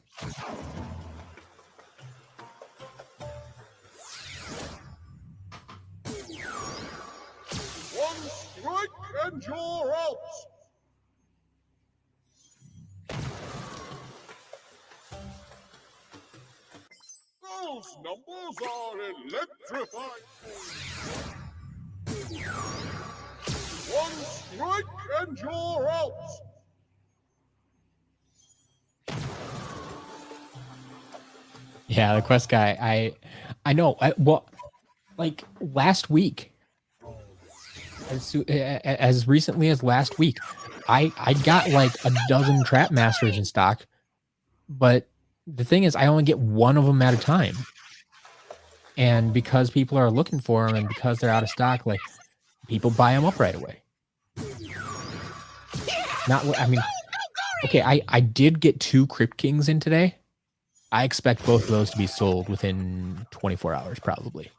One strike and you're out. Those numbers are electrifying. One strike and you're out. Yeah, the quest guy. I know. Well, like last week, as recently as last week, I got like a dozen trap masters in stock, but the thing is, I only get one of them at a time, and because people are looking for them and because they're out of stock, like people buy them up right away. I mean, okay, I did get 2 Crypt Kings in today. I expect both of those to be sold within 24 hours, probably.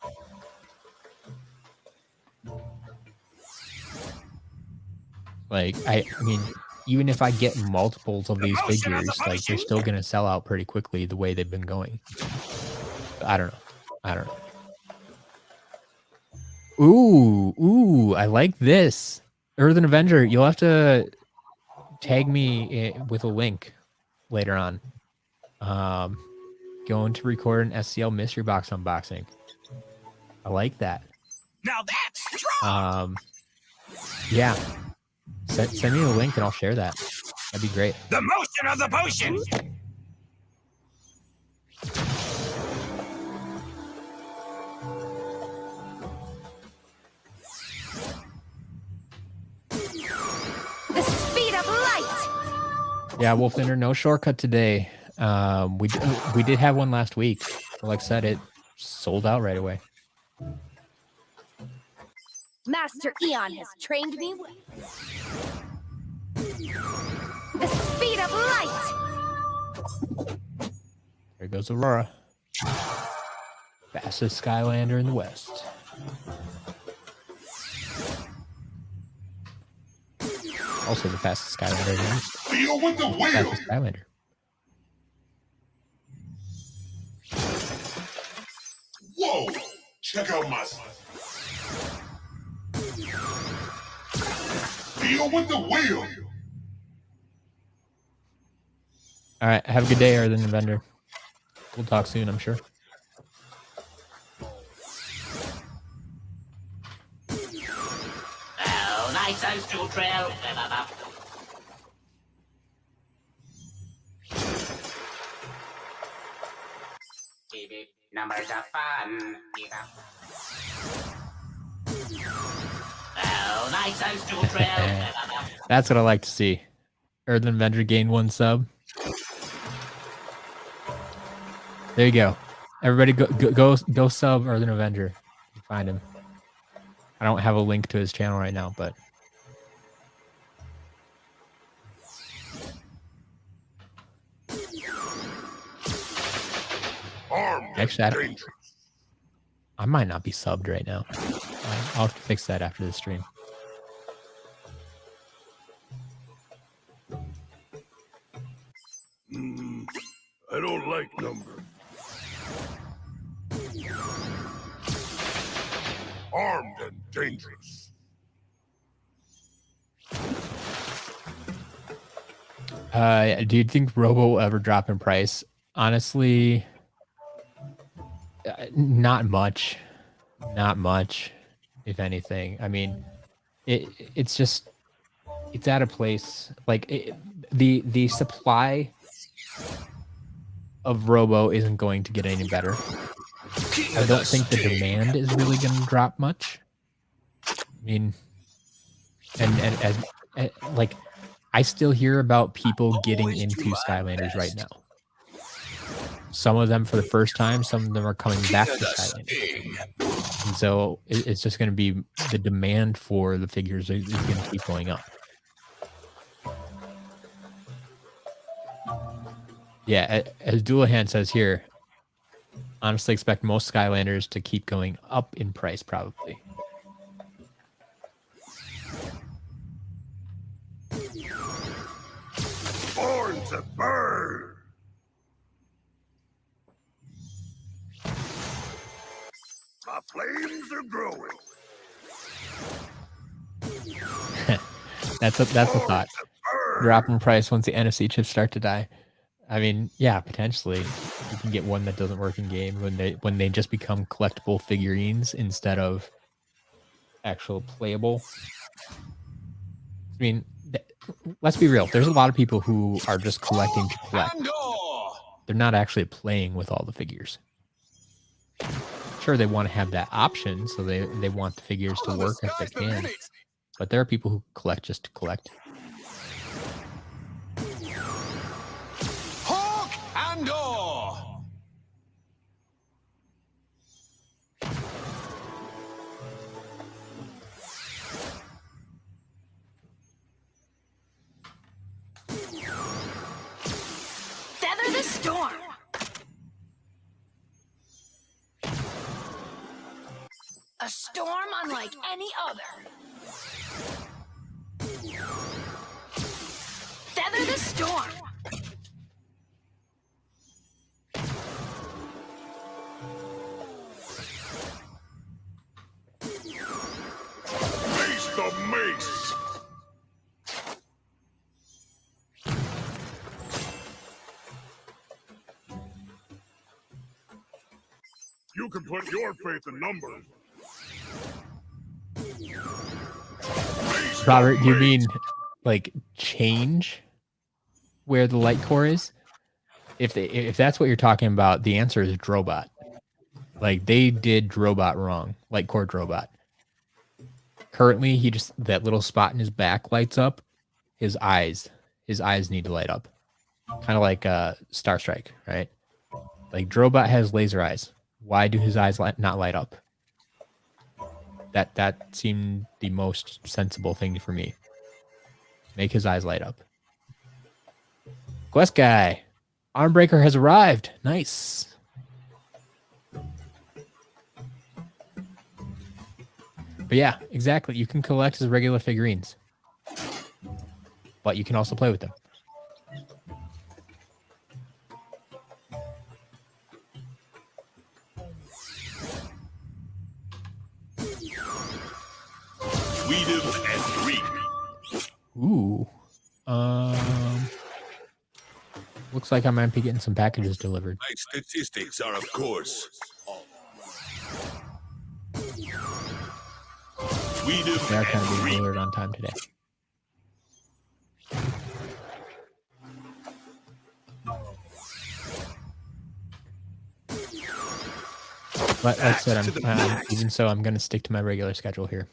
Like, I mean, even if I get multiples of these figures, like, they're still going to sell out pretty quickly the way they've been going. I don't know. Ooh, I like this. Earthen Avenger, you'll have to tag me with a link later on. Going to record an SCL mystery box unboxing. I like that. Now that's strong. Yeah. Send me the link and I'll share that. That'd be great. The motion of the potion. The speed of light. Yeah, Wolfinder, no shortcut today. We did have one last week. Like I said, it sold out right away. Master Eon has trained me well. The speed of light. There goes Aurora. Fastest Skylander in the West. Also the fastest Skylander in the East. Feel with the wheel. Fastest Skylander. Whoa! Check out my. Feel with the wheel. All right, have a good day, Earthen Avenger. We'll talk soon, I'm sure. Oh, nice and still trail. Numbers are fun. Oh, nice and still trail. That's what I like to see. Earthen Avenger gained 1 sub. There you go. Everybody go sub Earthen Avenger. Find him. I don't have a link to his channel right now, but actually, I might not be subbed right now. I'll fix that after the stream. I don't like numbers. Armed and dangerous. Do you think Robo will ever drop in price? Honestly, not much. Not much, if anything. I mean, it's just it's at a place like the supply of Robo isn't going to get any better. I don't think the demand is really going to drop much. I mean, and like I still hear about people getting into Skylanders right now. Some of them for the first time, some of them are coming back to Skylanders. And so it's just going to be the demand for the figures is going to keep going up. Yeah, as Doulahan says here, honestly expect most Skylanders to keep going up in price, probably. Born to burn. My flames are growing. That's a thought. Drop in price once the NFC chips start to die. I mean, yeah, potentially you can get one that doesn't work in game when they just become collectible figurines instead of actual playable. I mean, let's be real. There's a lot of people who are just collecting to collect. They're not actually playing with all the figures. Sure, they want to have that option, so they want the figures to work if they can. But there are people who collect just to collect. Hawk and Awe! Feather the storm. A storm unlike any other. Feather the storm. Face the mace. You can put your faith in numbers. Face the Robert, do you mace. mean like change where the light core is? If that's what you're talking about, the answer is Drobot. Like they did Drobot wrong, light core Drobot. Currently, that little spot in his back lights up. His eyes need to light up, kind of like Star Strike, right? Like Drobot has laser eyes. Why do his eyes not light up? That seemed the most sensible thing for me. Make his eyes light up. Quest guy, Armbreaker has arrived. Nice. But yeah, exactly. You can collect as regular figurines, but you can also play with them. Sweetums and Greek. Ooh. Looks like I might be getting some packages delivered. My statistics are, of course. Sweetums They are kind of and being Greek. delivered on time today. But like I said, even so, I'm going to stick to my regular schedule here.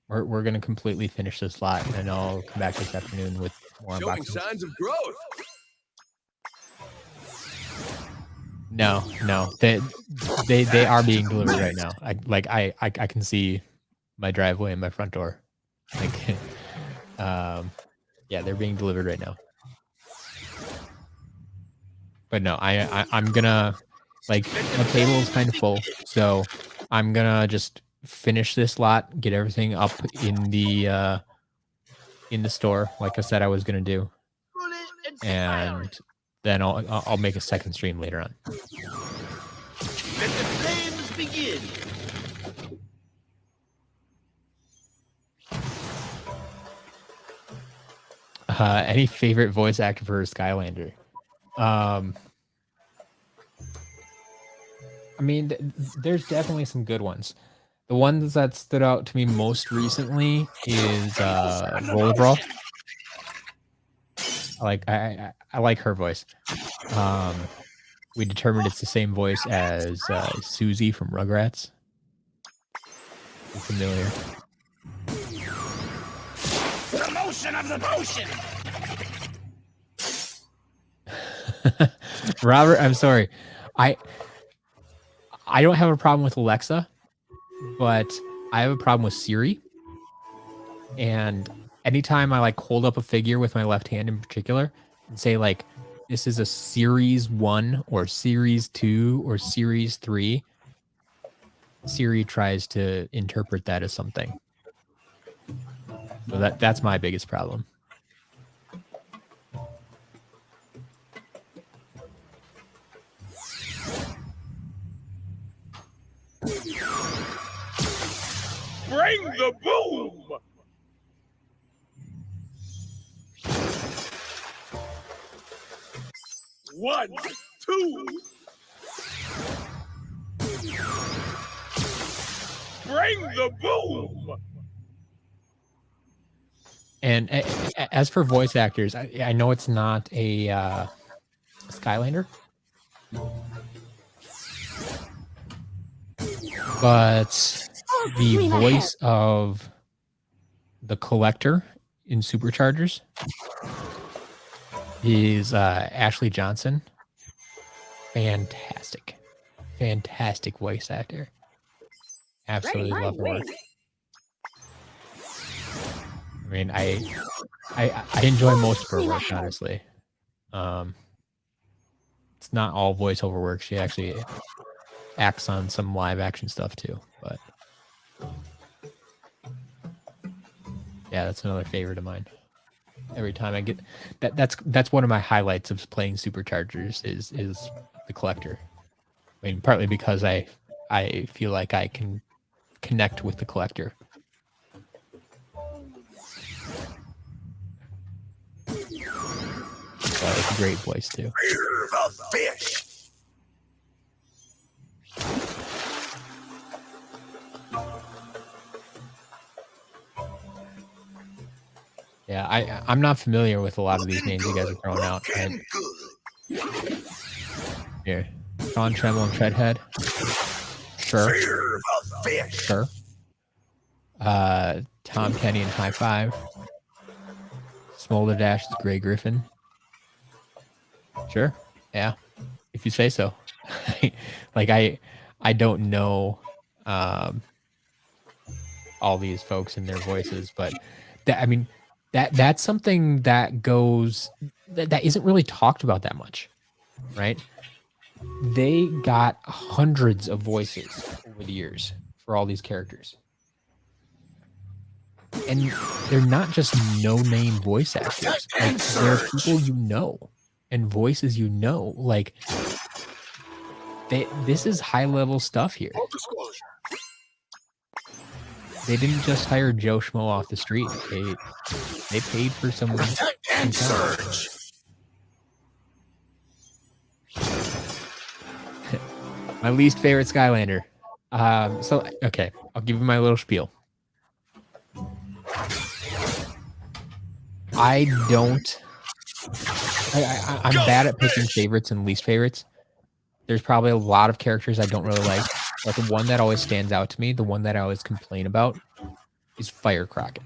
We're going to completely finish this lot, and then I'll come back this afternoon with more Showing unboxings. signs of growth. No, they are being delivered right now. I can see my driveway and my front door. Like, yeah, they're being delivered right now. But no, I'm gonna, like, my table is kind of full, so I'm gonna just finish this lot, get everything up in the store, like I said I was gonna do, and then I'll make a second stream later on. Let the flames begin. Any favorite voice actor for Skylander? I mean, there's definitely some good ones. The ones that stood out to me most recently is Rollerball. I like her voice. We determined it's the same voice as Susie from Rugrats. You're familiar. The motion of the potion. Robert, I'm sorry. I don't have a problem with Alexa, but I have a problem with Siri. And anytime I like hold up a figure with my left hand in particular and say like, this is a Series 1 or Series 2 or Series 3, Siri tries to interpret that as something. So that's my biggest problem. Bring the boom! One, two. Bring the boom! And as for voice actors, I know it's not a Skylander, but the voice of the Collector in Superchargers is Ashley Johnson. Fantastic voice actor. Absolutely love her work. I mean, I enjoy most of her work, honestly. It's not all voiceover work. She actually acts on some live action stuff too. But yeah, that's another favorite of mine. Every time I get that's one of my highlights of playing Superchargers is the Collector. I mean, partly because I feel like I can connect with the Collector. But it's a great voice too. Fear the fish. Yeah, I'm not familiar with a lot of these names you guys are throwing out. Here, Sean Tremble and Treadhead. Sure. Fear the fish. Sure. Tom Kenny and High Five. Smolder Dash is Gray Griffin. Sure. Yeah. If you say so. Like I don't know all these folks and their voices, but that's something that goes that isn't really talked about that much, right? They got hundreds of voices over the years for all these characters. And they're not just no-name voice actors. Like, they're people you know and voices you know. Like, this is high-level stuff here. They didn't just hire Joe Schmo off the street. They paid for someone. And surge. My least favorite Skylander. So okay, I'll give you my little spiel. I'm bad at picking favorites and least favorites. There's probably a lot of characters I don't really like, but the one that always stands out to me, the one that I always complain about, is Firecracker.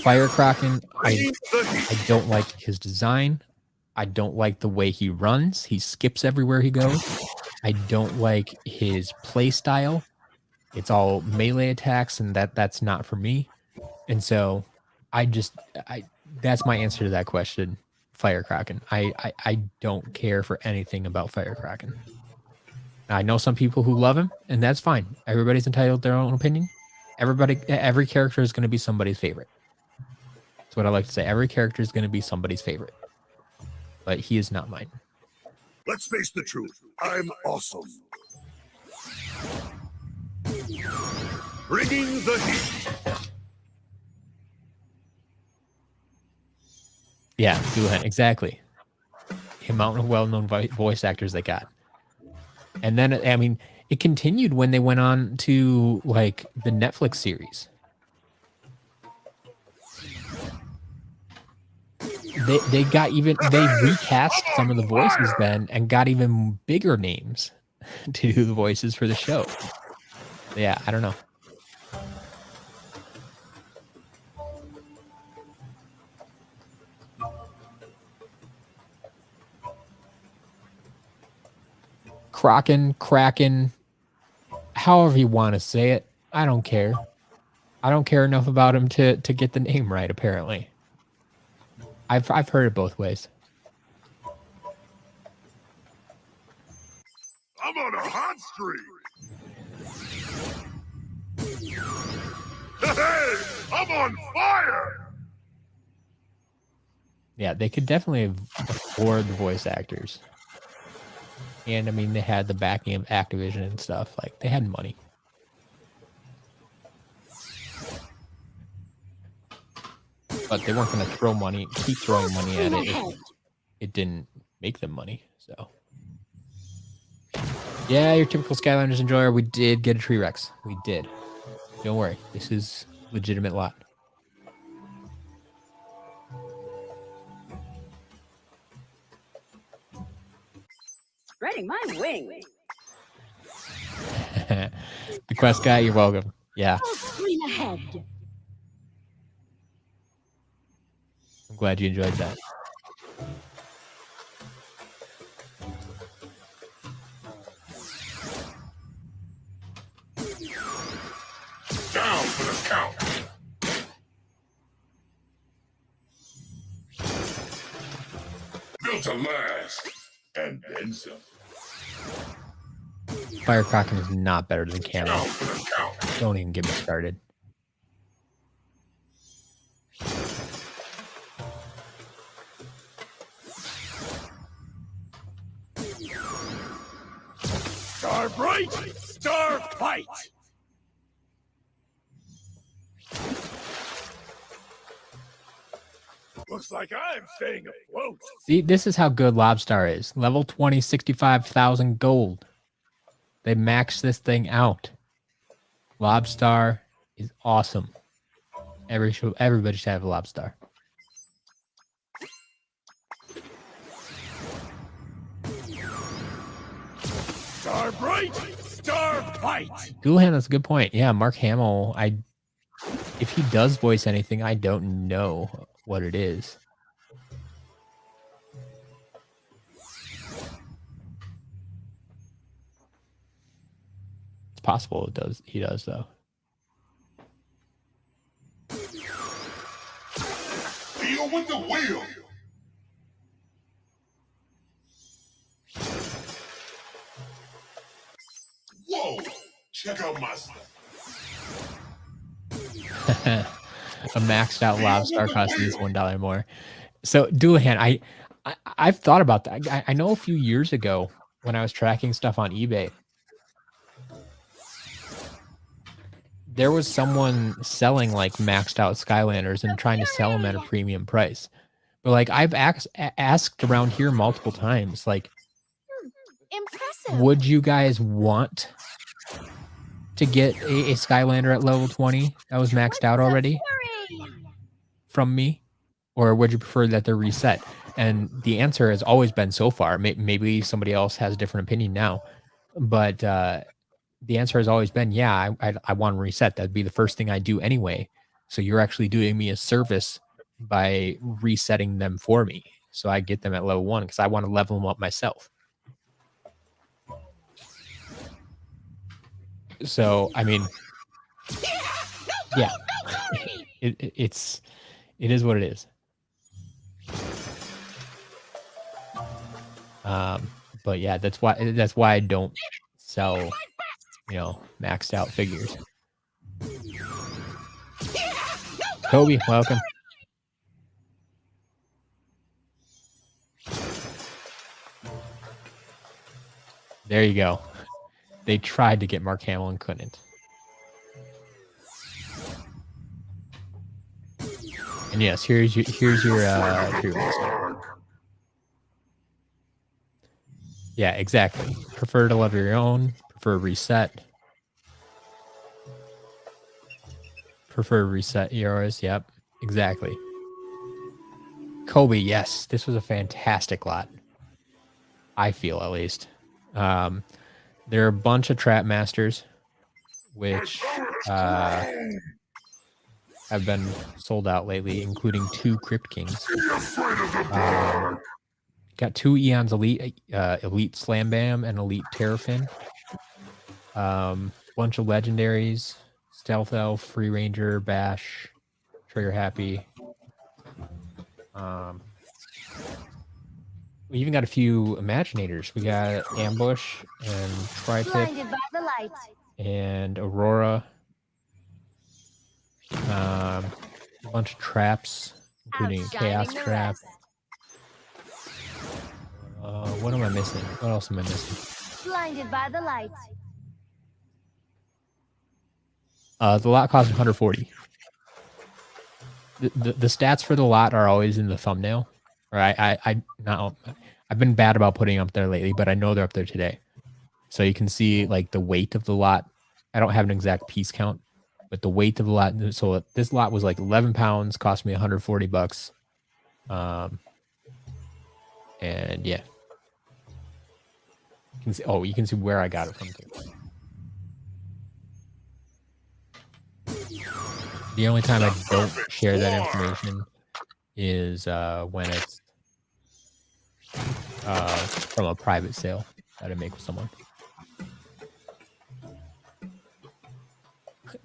Firecracker, I don't like his design. I don't like the way he runs. He skips everywhere he goes. I don't like his play style. It's all melee attacks, and that's not for me. And so that's my answer to that question. Firecracker. I don't care for anything about Firecracker. I know some people who love him, and that's fine. Everybody's entitled to their own opinion. Every character is going to be somebody's favorite. That's what I like to say. Every character is going to be somebody's favorite. But he is not mine. Let's face the truth. I'm awesome. Bringing the heat. Yeah, Gulen, exactly. The amount of well-known voice actors they got. And then, I mean, it continued when they went on to, like, the Netflix series. They recast some of the voices then and got even bigger names to do the voices for the show. Yeah, I don't know. Kraken, however you want to say it. I don't care. I don't care enough about him to get the name right, apparently. I've heard it both ways. I'm on a hot streak. Hey, I'm on fire. Yeah, they could definitely afford the voice actors. And I mean, they had the backing of Activision and stuff. Like, they had money. But they weren't going to keep throwing money at it if it didn't make them money. So, yeah, your typical Skylanders enjoyer. We did get a Tree Rex. We did. Don't worry. This is a legitimate lot. Spreading my wings. The quest guy, you're welcome. Yeah. Full screen ahead. I'm glad you enjoyed that. Down for the count. Built to last. And then some. Firecrocking is not better than Camo. Down for the count. Don't even get me started. Star bright, star fight. Looks like I'm staying afloat. See, this is how good Lobstar is. Level 20, 65,000 gold. They maxed this thing out. Lobstar is awesome. Everybody should have a Lobstar. Star bright, star fight. Doolhan, that's a good point. Yeah, Mark Hamill, if he does voice anything, I don't know what it is. It's possible he does though. Deal with the wheel. Whoa, check out my stuff. A maxed out Lobstar costs at least $1 more. So Doolhan, I've thought about that. I know a few years ago when I was tracking stuff on eBay, there was someone selling like maxed out Skylanders and trying to sell them at a premium price. But like I've asked around here multiple times, like, Impressive. would you guys want to get a Skylander at level 20 that was maxed out already from me? Or would you prefer that they're reset? And the answer has always been so far. Maybe somebody else has a different opinion now. But the answer has always been, yeah, I want to reset. That'd be the first thing I do anyway. So you're actually doing me a service by resetting them for me. So I get them at level 1 because I want to level them up myself. So, I mean, yeah, it is what it is. But yeah, that's why I don't sell, maxed out figures. Kobe, welcome. There you go. They tried to get Mark Hamill and couldn't. And yes, here's your true reason. Yeah, exactly. Prefer to love your own. Prefer reset. Prefer reset yours. Yep, exactly. Kobe, yes, this was a fantastic lot. I feel, at least. There are a bunch of Trap Masters, which have been sold out lately, including 2 Crypt Kings. Got 2 Eons Elite, Elite Slam Bam and Elite Terrafin. Bunch of Legendaries, Stealth Elf, Free Ranger, Bash, Trigger Happy. We even got a few Imaginators. We got Ambush and Tri-Pick Blinded by the light. and Aurora. A bunch of traps, including a Outshining Chaos the Trap. rest. What am I missing? What else am I missing? Blinded by the light. The lot costs 140. The stats for the lot are always in the thumbnail. Or I've been bad about putting them up there lately, but I know they're up there today. So you can see like the weight of the lot. I don't have an exact piece count, but the weight of the lot. So this lot was like 11 pounds, cost me 140 bucks. And yeah. You can see, you can see where I got it from too. The only time I don't share that information is when it's from a private sale that I make with someone.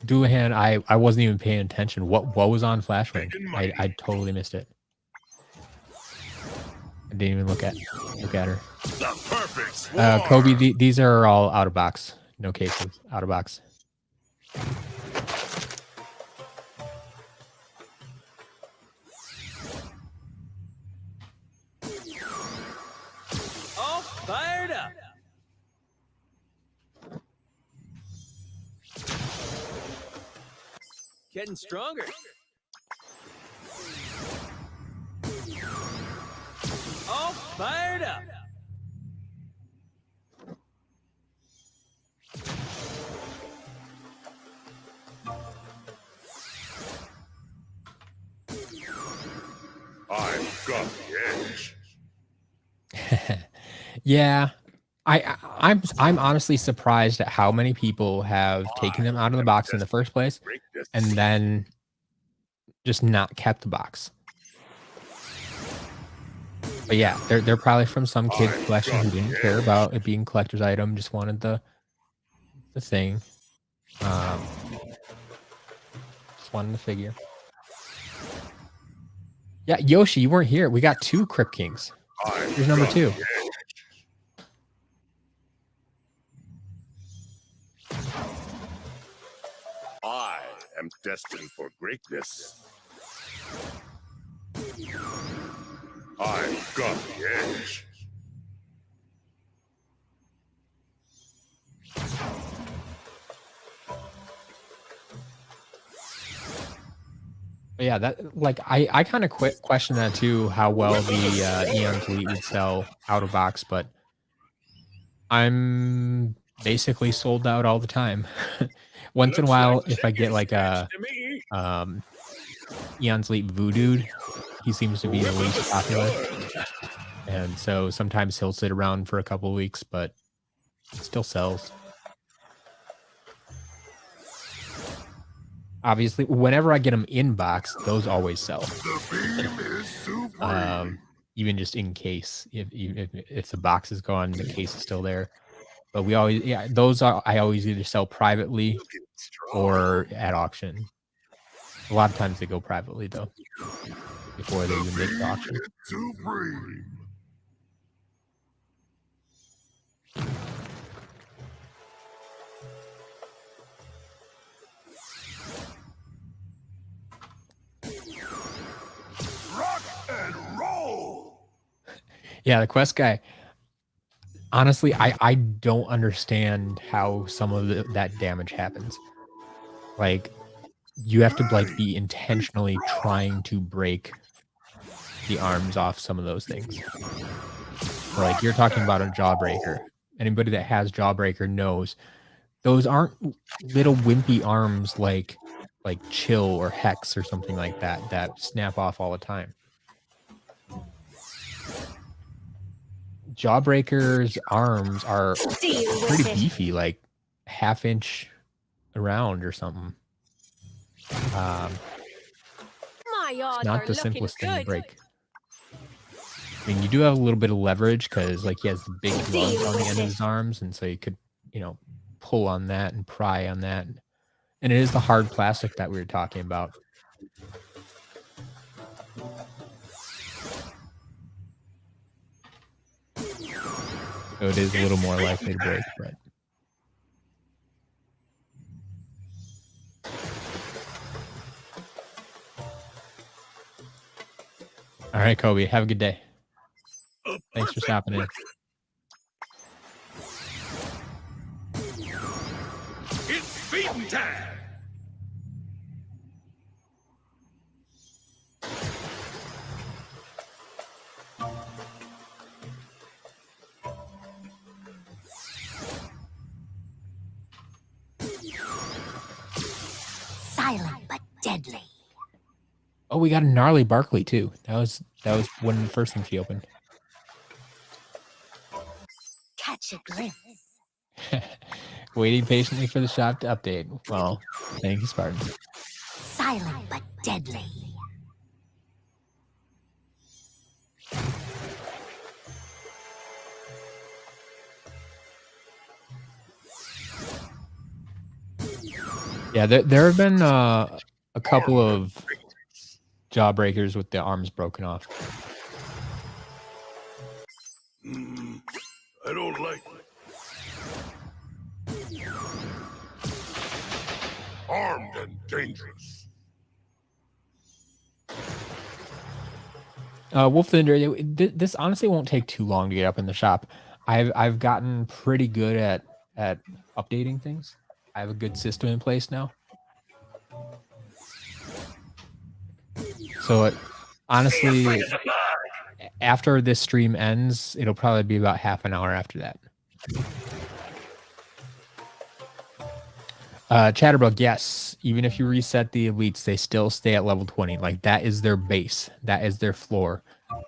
Duahan, I wasn't even paying attention. What was on Flashbang? I totally missed it. I didn't even look at her. The perfect swarm. Kobe, these are all out of box. No cases. Out of box. All fired up. Getting stronger. All fired up. I've got the edge. Yeah. I'm honestly surprised at how many people have taken them out of the box in the first place and then just not kept the box. But yeah, they're probably from some kid's collection who didn't care about it being collector's item, just wanted the thing. Just wanted the figure. Yeah, Yoshi, you weren't here. We got 2 Crypt Kings. Here's number 2. I am destined for greatness. I've got the edge. But yeah, that like I kind of question that too, how well the Eon Fleet would sell out of box, but I'm basically sold out all the time. Once in a while, if I get like a Eon Fleet Voodoo, he seems to be the least popular, and so sometimes he'll sit around for a couple of weeks, but it still sells. Obviously, whenever I get them in box, those always sell. Even just in case, if the box is gone, the case is still there. But we always, I always either sell privately or at auction. A lot of times they go privately though, before they even make the auction. Yeah, the quest guy. Honestly, I don't understand how some of that damage happens. Like, you have to like be intentionally trying to break the arms off some of those things. Or like you're talking about a Jawbreaker. Anybody that has Jawbreaker knows those aren't little wimpy arms like Chill or Hex or something like that snap off all the time. Jawbreaker's arms are pretty beefy, like half-inch around or something. My It's not the simplest thing to break. I mean, you do have a little bit of leverage because, like, he has the big gloves on the end of his arms, and so you could, pull on that and pry on that. And it is the hard plastic that we were talking about. So it is a little more likely to break, but. All right, Kobe, have a good day. Thanks for stopping in. It's feeding time. Silent but deadly. Oh, we got a gnarly Barkley too. That was one of the first things she opened. Catch a glimpse. Waiting patiently for the shop to update. Well, thank you, Spartan. Silent but deadly. Yeah, there have been a couple of Jawbreakers with the arms broken off. I don't like it. Armed and dangerous. Wolf Thunder, this honestly won't take too long to get up in the shop. I've gotten pretty good at updating things. I have a good system in place now. So honestly, after this stream ends, it'll probably be about half an hour after that. Chatterbug, yes. Even if you reset the elites, they still stay at level 20. Like, that is their base. That is their floor.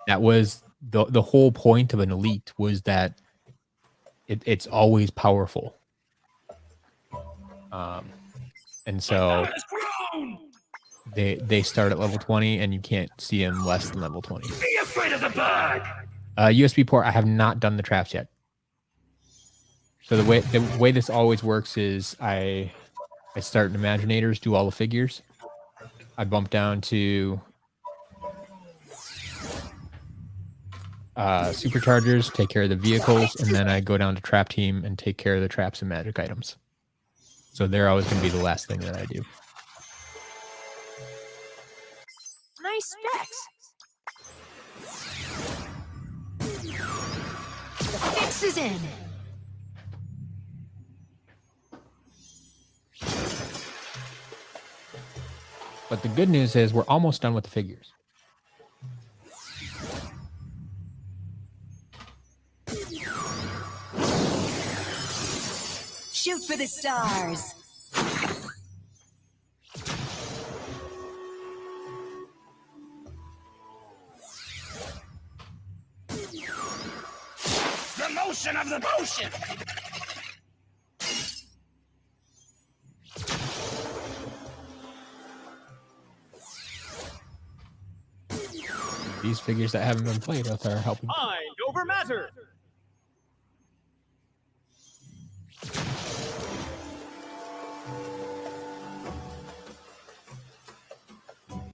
That was the whole point of an elite, was that it's always powerful. And so they start at level 20, and you can't see them less than level 20. Be afraid of the bug! USB port, I have not done the traps yet. So the way this always works is I start in Imaginators, do all the figures. I bump down to Superchargers, take care of the vehicles, and then I go down to Trap Team and take care of the traps and magic items. So they're always going to be the last thing that I do. Nice specs. The fix is in. But the good news is we're almost done with the figures. Shoot for the stars. The motion of the potion! These figures that haven't been played with are helping. Mind over matter.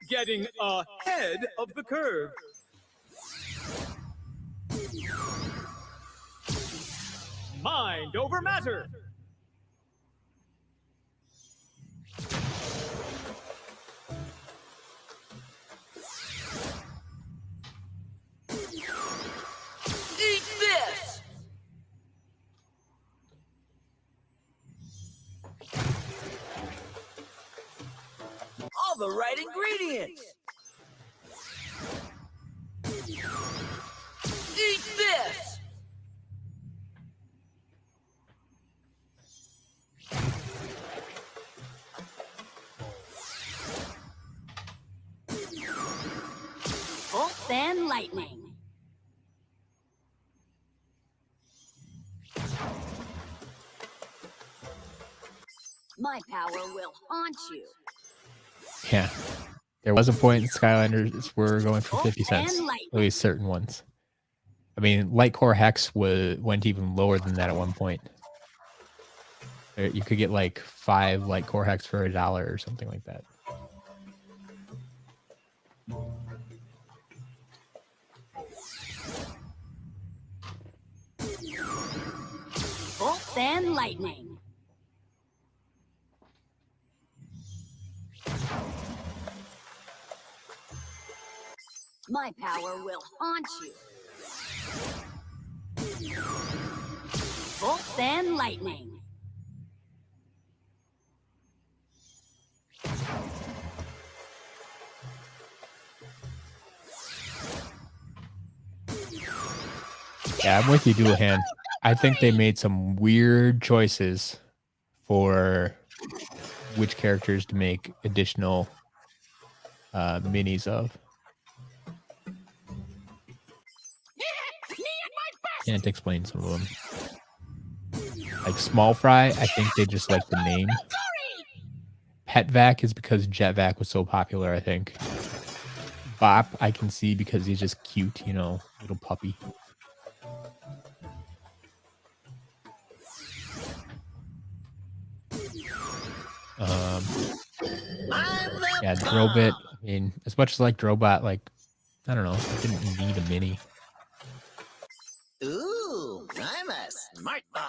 Getting ahead of the curve. Mind over matter. Eat this! All the right ingredients! Eat this! Bolt and lightning. My power will haunt you. Yeah. There was a point in Skylanders were going for 50 cents. And At least certain ones. I mean, Light Core Hex went even lower than that at one point. You could get like 5 Light Core Hex for $1 or something like that. and lightning. My power will haunt you. Bolt and lightning. Yeah, I'm with you, Doulahan. I think they made some weird choices for which characters to make additional minis of. Can't explain some of them. Like Small Fry, I think they just like the name. Pet Vac is because Jet Vac was so popular, I think. Bop, I can see because he's just cute, you know, little puppy. Yeah, Drobit. I mean, as much as I like Drobot, like, I don't know, I didn't need a mini. Ooh, I'm a smart bomb.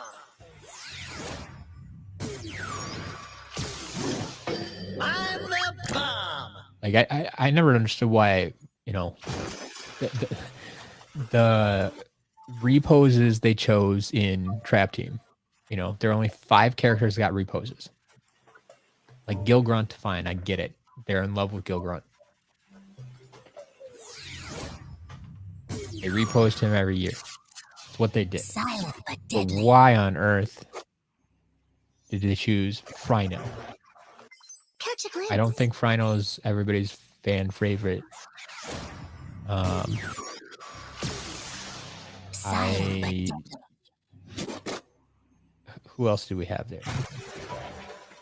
I'm the bomb. Like, I never understood why, you know, the reposes they chose in Trap Team. You know, there are only 5 characters that got reposes. Like Gil Grunt, fine, I get it. They're in love with Gil Grunt. They reposed him every year. That's what they did. Silent but But deadly. why on earth did they choose Frino? Catch a glimpse. I don't think Frino is everybody's fan favorite. Silent Who else do we have there?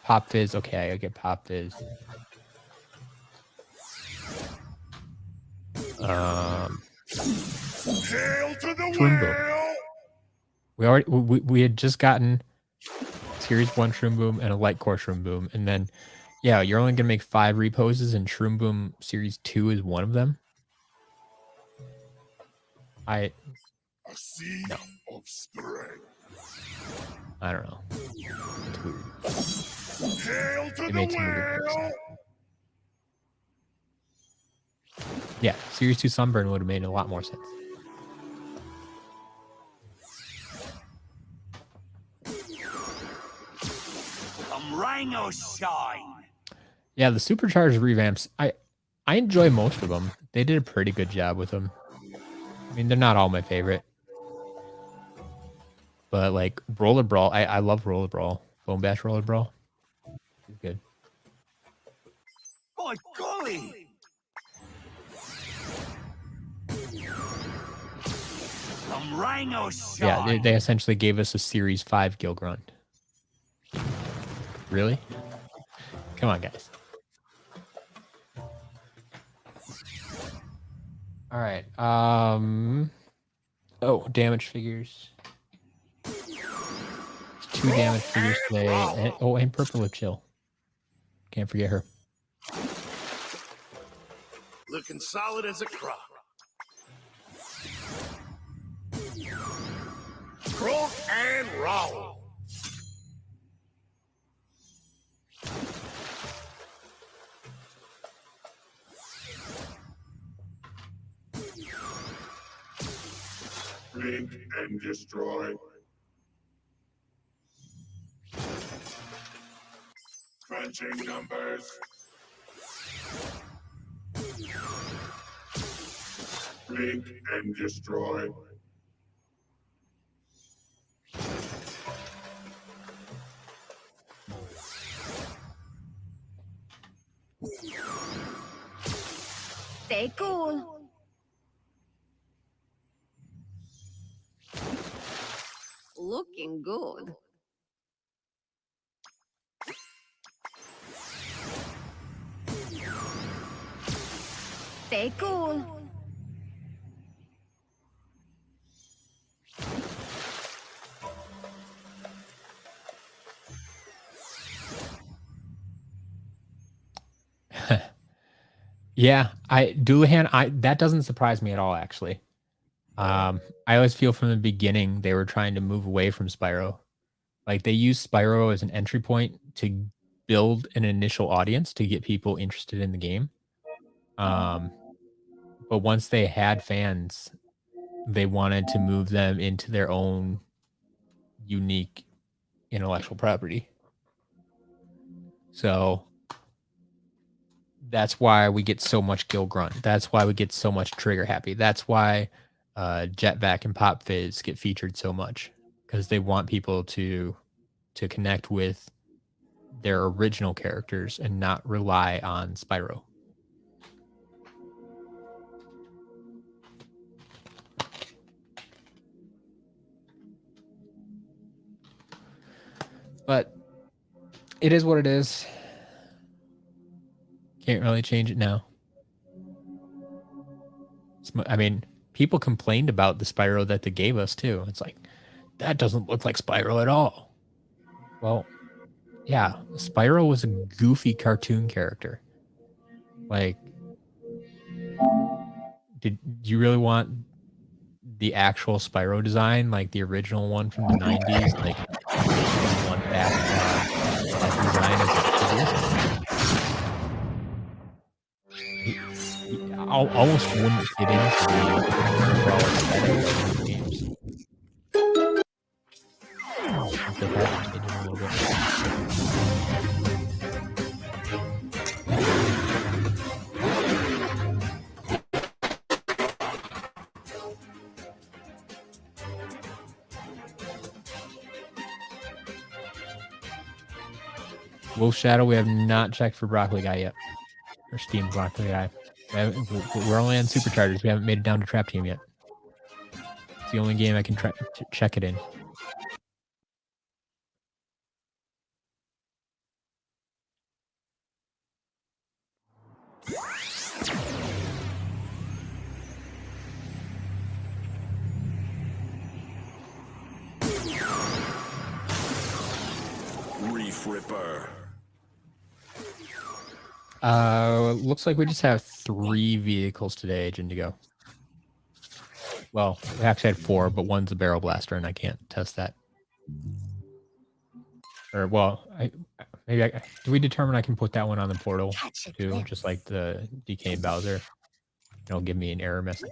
Pop Fizz. Okay, I get Pop Fizz. Hail to the Shroom whale! we had just gotten Series 1 Shroom Boom and a Light Core Shroom Boom, and then yeah, you're only gonna make 5 reposes, and Shroom Boom Series 2 is one of them. A seed of strength. I don't know. It's weird. Hail to They the made some weird whale! choices. Yeah, Series 2 Sunburn would have made a lot more sense. Rhino shine. Yeah, the supercharged revamps, I enjoy most of them. They did a pretty good job with them. I mean, they're not all my favorite. But like Roller Brawl, I love Roller Brawl. Bone Bash Roller Brawl. It's good. My golly. Rhino shine. Yeah, they essentially gave us a Series 5 Gil Grunt. Really? Come on, guys. All right. Oh, damage figures. It's 2 damage figures today. And Purple Lip Chill. Can't forget her. Looking solid as a crop. Croak and roll. Blink and destroy. Crunching numbers. Blink and destroy. Stay cool. looking good. Stay cool. Yeah, Doulahan, that doesn't surprise me at all, actually. I always feel from the beginning they were trying to move away from Spyro. Like they use Spyro as an entry point to build an initial audience to get people interested in the game. But once they had fans, they wanted to move them into their own unique intellectual property. So that's why we get so much Gil Grunt. That's why we get so much Trigger Happy. That's why Jetvac and Pop Fizz get featured so much, because they want people to connect with their original characters and not rely on Spyro. But it is what it is. Can't really change it now. I mean, people complained about the Spyro that they gave us too. It's like, that doesn't look like Spyro at all. Well, yeah, Spyro was a goofy cartoon character. Like, did you really want the actual Spyro design, like the original one from the 90s? Like, you want that design as a almost wouldn't fit into the overall aesthetic of the games. They have changed it a little bit. Wolf Shadow, we have not checked for Broccoli Guy yet. Or Steam Broccoli Guy. We're only on Superchargers. We haven't made it down to Trap Team yet. It's the only game I can check it in. Reef Ripper. Looks like we just have 3 vehicles today, Jindigo. Well, we actually had 4, but one's a barrel blaster, and I can't test that. Or, well, do we determine I can put that one on the portal too, just like the DK Bowser? It'll give me an error message.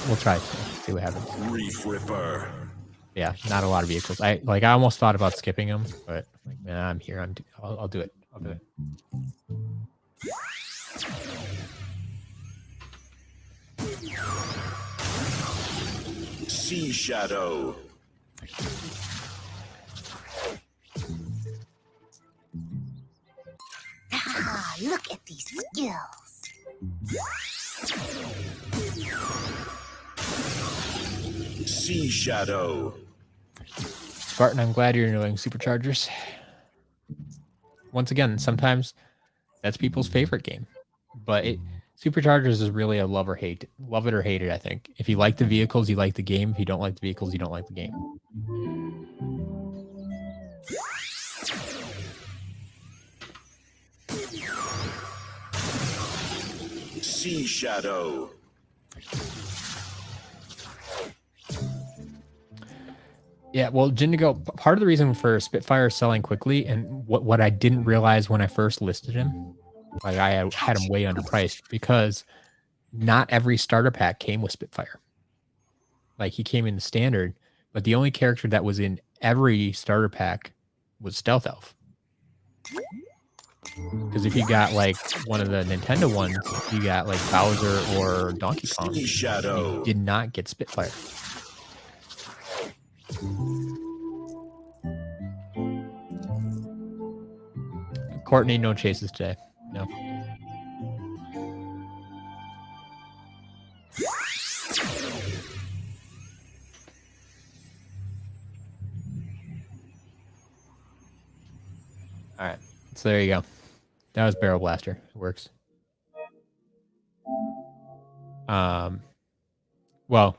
We'll try to see what happens. Reef Ripper. Yeah, not a lot of vehicles. I almost thought about skipping them, but like, nah, I'm here. I'll do it. I'll do it. Sea Shadow. Ah, look at these skills. Sea Shadow. Spartan, I'm glad you're doing Superchargers. Once again, sometimes that's people's favorite game, but Superchargers is really a love it or hate it. I think if you like the vehicles, you like the game. If you don't like the vehicles, you don't like the game. Sea Shadow. Yeah, well, Jindigo, part of the reason for Spitfire selling quickly, and what I didn't realize when I first listed him, like I had him way underpriced, because not every starter pack came with Spitfire. Like he came in the standard, but the only character that was in every starter pack was Stealth Elf. Because if you got like one of the Nintendo ones, you got like Bowser or Donkey Kong, you did not get Spitfire. Courtney, no chases today. No. All right. So there you go. That was Barrel Blaster. It works. Well,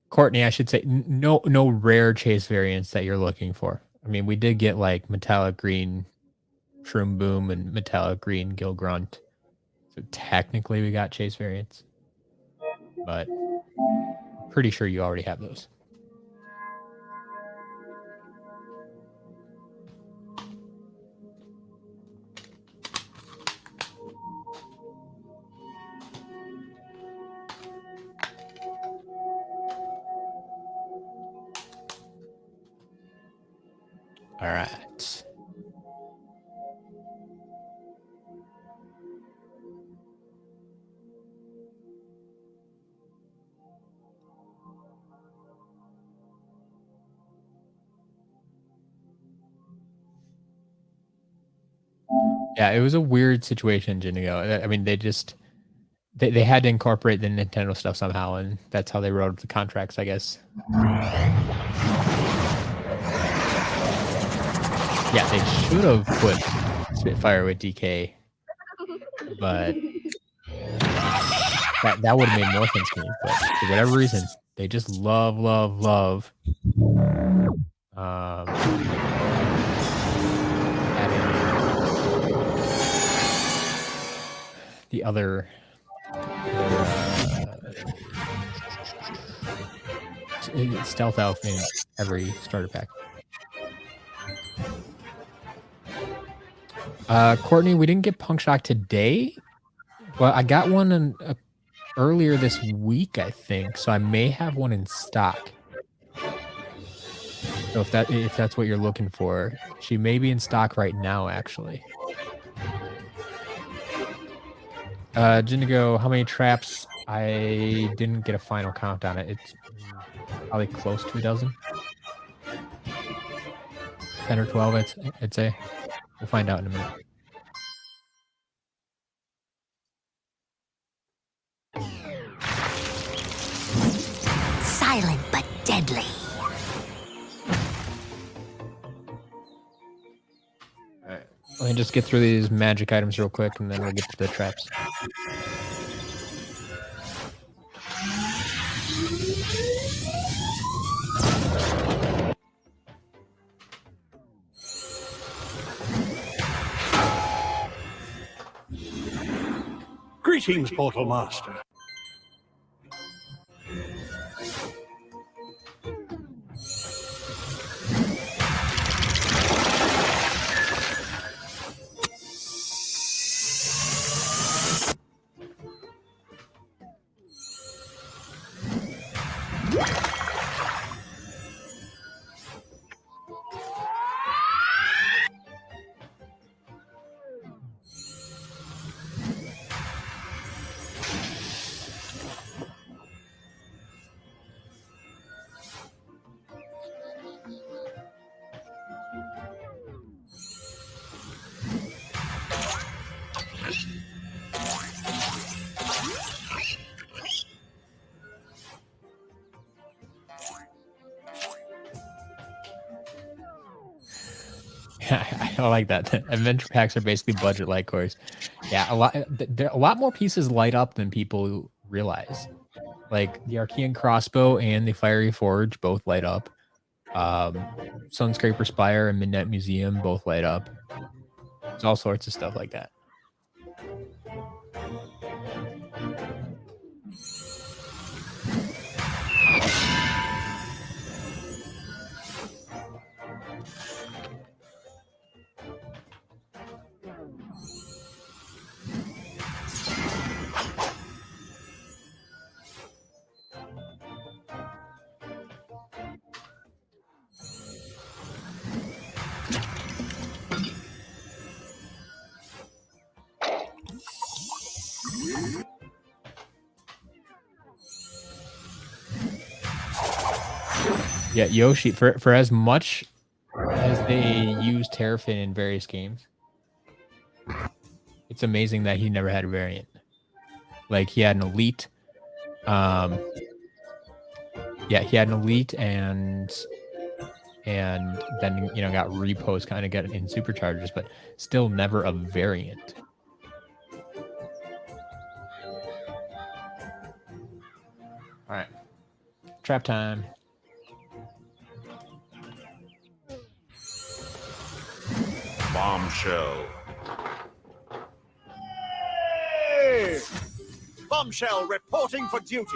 Courtney, I should say no rare chase variants that you're looking for. I mean, we did get like metallic green Shroom Boom and metallic green Gil Grunt. So technically we got chase variants. But Pretty sure you already have those. All right. Yeah, it was a weird situation, Jinigo. I mean, they had to incorporate the Nintendo stuff somehow, and that's how they wrote the contracts, I guess. Yeah, they should have put Spitfire with DK, but that would have made more sense to me. But for whatever reason, they just love adding the other stealth elf in every starter pack. Courtney, we didn't get Punk Shock today. Well, I got one earlier this week, I think, so I may have one in stock. So if that's what you're looking for, she may be in stock right now, actually. Jinigo, how many traps? I didn't get a final count on it. It's probably close to a dozen. 10 or 12, I'd say. We'll find out in a minute. Silent but deadly. Alright. Let me just get through these magic items real quick, and then we'll get to the traps. Greetings, Portal Master. I like that. Adventure packs are basically budget light cores. Yeah, a lot more pieces light up than people realize. Like the Archean crossbow and the Fiery Forge both light up. Sunscraper Spire and Midnight Museum both light up. There's all sorts of stuff like that. Yeah, Yoshi, for as much as they use Terrafin in various games, it's amazing that he never had a variant. Like he had an elite. Yeah, he had an elite and then got repos kind of got in superchargers, but still never a variant. All right, trap time. Bombshell. Hey! Bombshell reporting for duty.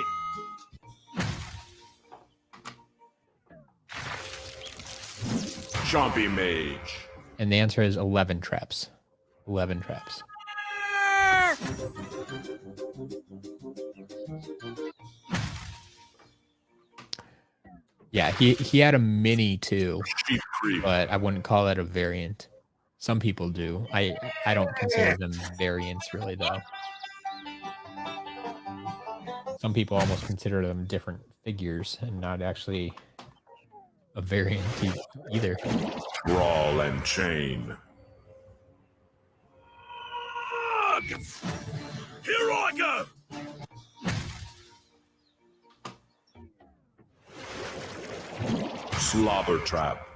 Chompy Mage. And the answer is 11 traps. 11 traps. Yeah, he had a mini too, Sheep Creep. but I wouldn't call that a variant. Some people do. I don't consider them variants really though. Some people almost consider them different figures and not actually a variant either. Brawl and Chain. Here I go! Slobber Trap.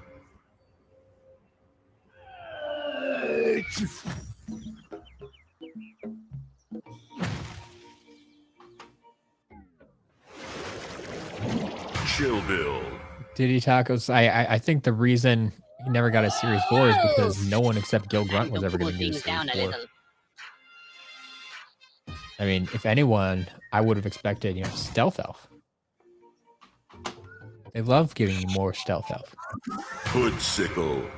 Chill Bill. Diddy Tacos, I think the reason he never got a Series 4 is because no one except Gil Grunt was ever going to get a Series 4. I mean, if anyone, I would have expected, you know, Stealth Elf. They love giving you more Stealth Elf. Hoodsicle.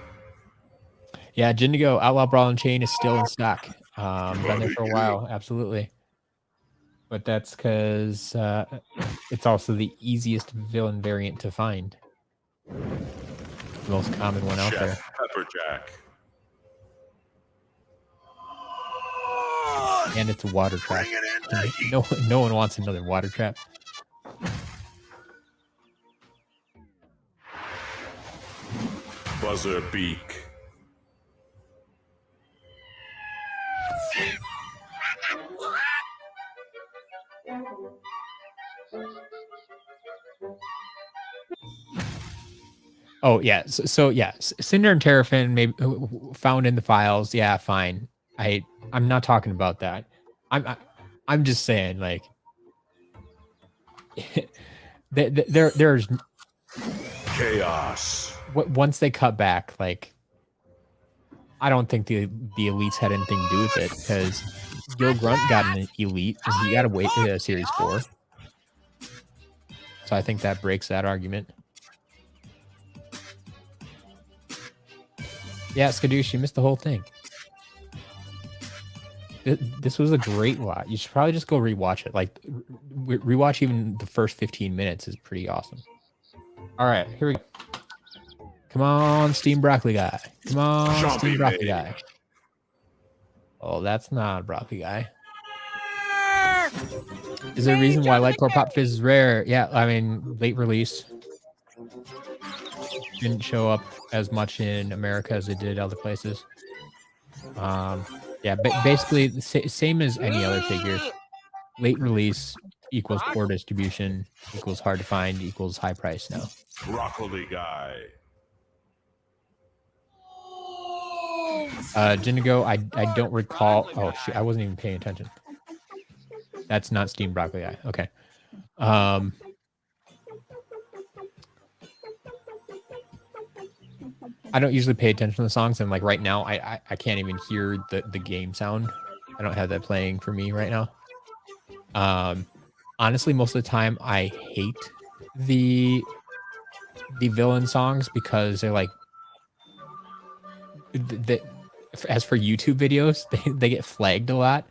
Yeah, Jindigo Outlaw Brawl and Chain is still in stock. Been there for a while, absolutely. But that's because it's also the easiest villain variant to find. The most common one out there. Pepperjack. And it's a water trap. No one wants another water trap. Buzzer Beak. Oh yeah, so yeah, Cinder and Terrafin maybe found in the files. Yeah, fine. I'm not talking about that. I'm just saying, like, there's Chaos. Once they cut back, like, I don't think the elites had anything to do with it because Gil Grunt got an elite and he got to wait to Series 4. So I think that breaks that argument. Yeah, Skadoosh, you missed the whole thing. This was a great watch. You should probably just go rewatch it. Like, rewatch even the first 15 minutes is pretty awesome. All right, here we go. Come on, Steam Broccoli Guy. Come on, Steam Broccoli Guy. Oh, that's not a Broccoli Guy. Is there a reason why Lightcore Pop Fizz is rare? Yeah, I mean, late release. Didn't show up as much in America as it did other places. Yeah, basically the same as any other figure. Late release equals poor distribution, equals hard to find, equals high price now. Broccoli Guy. Jindigo, I don't recall. Oh shit, I wasn't even paying attention. That's not Steam Broccoli Eye. Okay. I don't usually pay attention to the songs, and like right now, I can't even hear the game sound. I don't have that playing for me right now. Honestly, most of the time, I hate the villain songs because they're like, as for YouTube videos, they get flagged a lot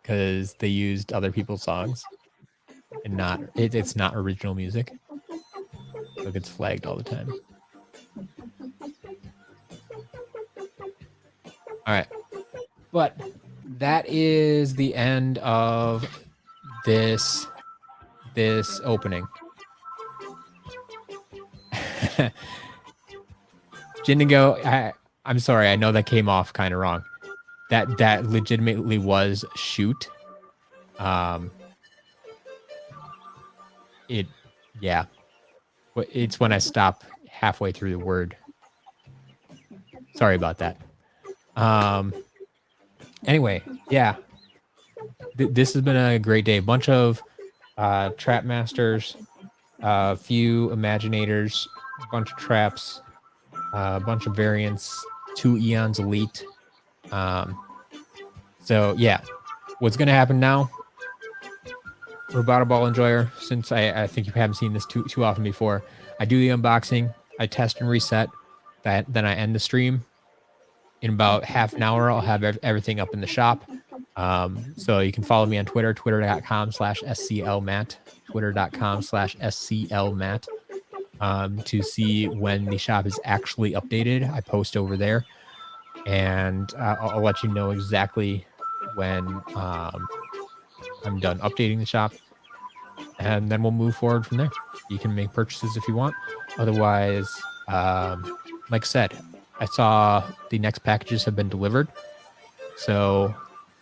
because they used other people's songs and it's not original music, so it gets flagged all the time. All right, but that is the end of this opening. Jindigo, I'm sorry, I know that came off kind of wrong. That legitimately was shoot. Yeah. It's when I stop halfway through the word. Sorry about that. Anyway, yeah. This has been a great day. A bunch of trap masters, a few imaginators, a bunch of traps, a bunch of variants, 2 Eons Elite. So yeah, what's gonna happen now? Roboto Ball Enjoyer, since I think you haven't seen this too often before, I do the unboxing, I test and reset, then I end the stream. In about half an hour, I'll have everything up in the shop. So you can follow me on Twitter, twitter.com/SCLMatt, twitter.com/SCLMatt, to see when the shop is actually updated. I post over there, and I'll let you know exactly when I'm done updating the shop, and then we'll move forward from there. You can make purchases if you want. Otherwise, like I said, I saw the next packages have been delivered, so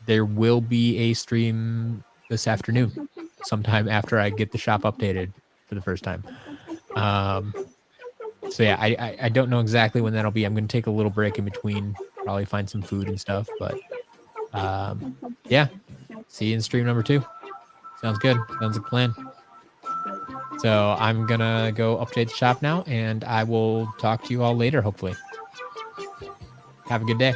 there will be a stream this afternoon, sometime after I get the shop updated for the first time. So yeah, I don't know exactly when that'll be. I'm going to take a little break in between, probably find some food and stuff, but yeah, see you in stream number 2. Sounds good. Sounds like a plan. So I'm going to go update the shop now, and I will talk to you all later, hopefully. Have a good day.